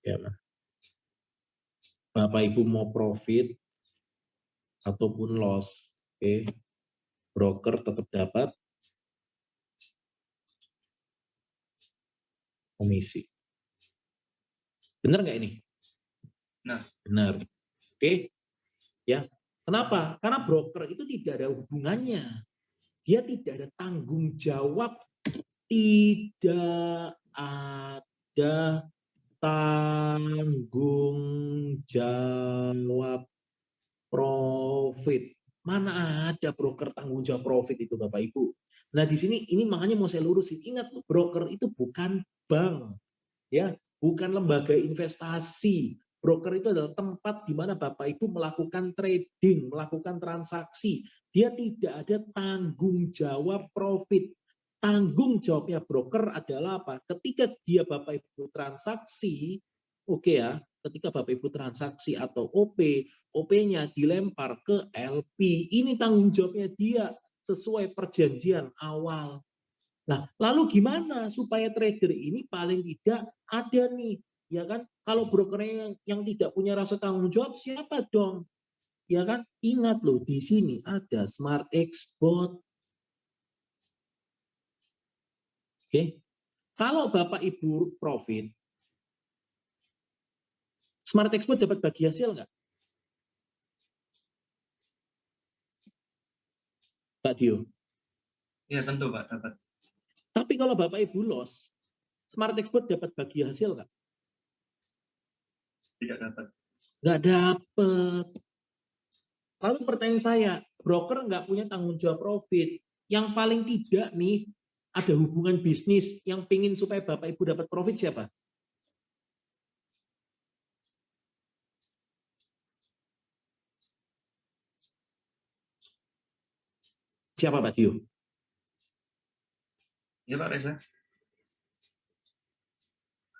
Ya, Bapak Ibu mau profit ataupun loss, oke, broker tetap dapat komisi. Benar nggak ini? Nah, benar. Oke, ya. Kenapa? Karena broker itu tidak ada hubungannya. Dia tidak ada tanggung jawab, tidak ada tanggung jawab profit. Mana ada broker tanggung jawab profit itu Bapak Ibu. Nah di sini ini makanya mau saya lurusin. Ingat broker itu bukan bank, ya, bukan lembaga investasi. Broker itu adalah tempat di mana Bapak Ibu melakukan trading, melakukan transaksi. Dia tidak ada tanggung jawab profit. Tanggung jawabnya broker adalah apa? Ketika dia Bapak Ibu transaksi, oke ya, ketika Bapak Ibu transaksi atau OP, OP-nya dilempar ke LP. Ini tanggung jawabnya dia sesuai perjanjian awal. Nah, lalu gimana supaya trader ini paling tidak ada nih, ya kan? Kalau brokernya yang tidak punya rasa tanggung jawab, siapa dong? Ya kan? Ingat loh, di sini ada Smart Export. Oke. Kalau Bapak Ibu profit, Smart Export dapat bagi hasil nggak? Pak Dio? Ya tentu Pak, dapat. Tapi kalau Bapak Ibu loss, Smart Export dapat bagi hasil nggak? Tidak dapat. Nggak dapat. Lalu pertanyaan saya, broker nggak punya tanggung jawab profit. Yang paling tidak nih, ada hubungan bisnis yang pingin supaya Bapak Ibu dapat profit siapa? Siapa Pak Dio? Ya Pak Reza.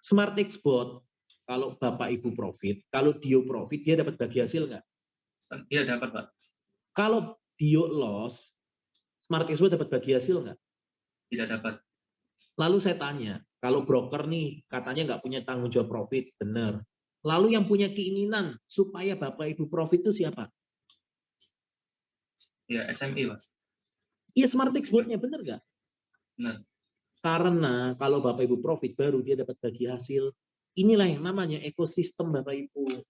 Smart Export, kalau Bapak Ibu profit, kalau Dio profit, dia dapat bagi hasil nggak? Iya dapat Pak. Kalau Dio loss, Smart Export dapat bagi hasil nggak? Tidak dapat. Lalu saya tanya, kalau broker nih katanya nggak punya tanggung jawab profit, benar. Lalu yang punya keinginan supaya Bapak Ibu profit itu siapa? Ya SMI Pak. Iya Smart Export-nya, benar nggak? Benar. Karena kalau Bapak Ibu profit baru dia dapat bagi hasil. Inilah yang namanya ekosistem Bapak Ibu.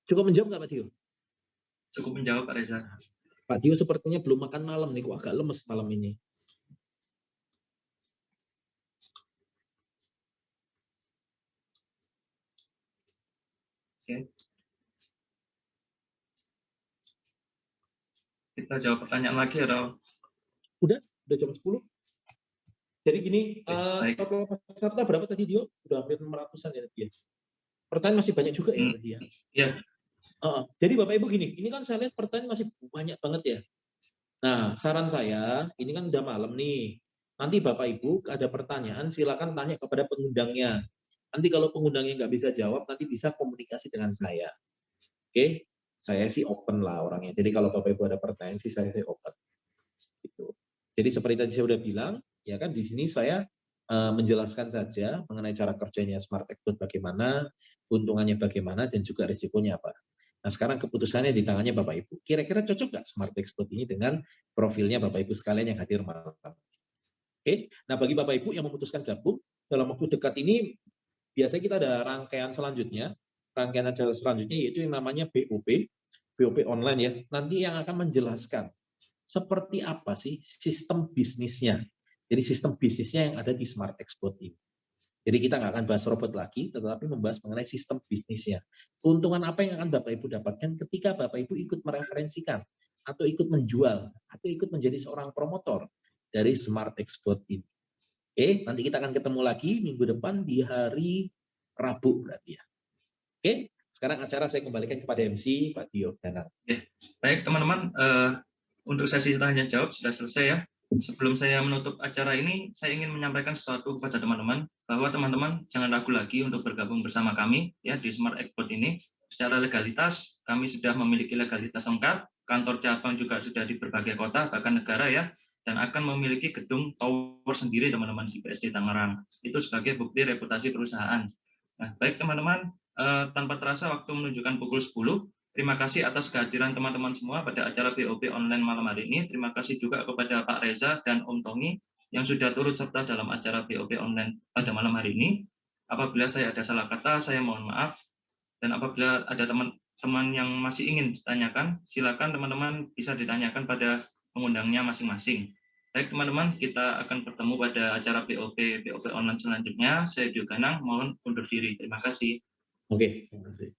Cukup menjawab nggak Pak Dio? Cukup menjawab Pak Reza. Pak Dio sepertinya belum makan malam nih, kok agak lemes malam ini. Oke. Kita jawab pertanyaan lagi atau? Udah jam 10. Jadi gini, total peserta berapa tadi Dio? Udah hampir 600-an ya tadi ya. Pertanyaan masih banyak juga ya tadi ya. Iya. Jadi Bapak Ibu gini, ini kan saya lihat pertanyaan masih banyak banget ya. Nah, saran saya, ini kan udah malam nih. Nanti Bapak Ibu ada pertanyaan, silakan tanya kepada pengundangnya. Nanti kalau pengundangnya nggak bisa jawab, nanti bisa komunikasi dengan saya. Oke, saya sih open lah orangnya. Jadi kalau Bapak Ibu ada pertanyaan sih saya open. Gitu. Jadi seperti tadi saya udah bilang, ya kan di sini saya menjelaskan saja mengenai cara kerjanya Smart Export bagaimana, keuntungannya bagaimana, dan juga risikonya apa. Nah sekarang keputusannya di tangannya Bapak Ibu. Kira-kira cocok nggak Smart Export ini dengan profilnya Bapak Ibu sekalian yang hadir malam? Oke, nah bagi Bapak Ibu yang memutuskan gabung, dalam waktu dekat ini biasanya kita ada rangkaian selanjutnya, rangkaian acara selanjutnya yaitu yang namanya BOP online ya, nanti yang akan menjelaskan seperti apa sih sistem bisnisnya. Jadi sistem bisnisnya yang ada di Smart Export ini. Jadi kita nggak akan bahas robot lagi, tetapi membahas mengenai sistem bisnisnya. Keuntungan apa yang akan Bapak Ibu dapatkan ketika Bapak Ibu ikut mereferensikan, atau ikut menjual, atau ikut menjadi seorang promotor dari Smart Export ini. Oke, nanti kita akan ketemu lagi minggu depan di hari Rabu berarti ya. Oke, sekarang acara saya kembalikan kepada MC Pak Dio Danang. Baik teman-teman, untuk sesi tanya jawab sudah selesai ya. Sebelum saya menutup acara ini, saya ingin menyampaikan sesuatu kepada teman-teman, bahwa teman-teman jangan ragu lagi untuk bergabung bersama kami ya di Smart Export ini. Secara legalitas, kami sudah memiliki legalitas lengkap, kantor cabang juga sudah di berbagai kota, bahkan negara ya, dan akan memiliki gedung tower sendiri teman-teman di BSD Tangerang. Itu sebagai bukti reputasi perusahaan. Nah, baik teman-teman, tanpa terasa waktu menunjukkan pukul 10. Terima kasih atas kehadiran teman-teman semua pada acara BOP online malam hari ini. Terima kasih juga kepada Pak Reza dan Om Tongi yang sudah turut serta dalam acara BOP online pada malam hari ini. Apabila saya ada salah kata, saya mohon maaf. Dan apabila ada teman-teman yang masih ingin ditanyakan, silakan teman-teman bisa ditanyakan pada pengundangnya masing-masing. Baik teman-teman, kita akan bertemu pada acara BOP online selanjutnya. Saya Dio Ganang, mohon undur diri. Terima kasih. Oke, terima kasih.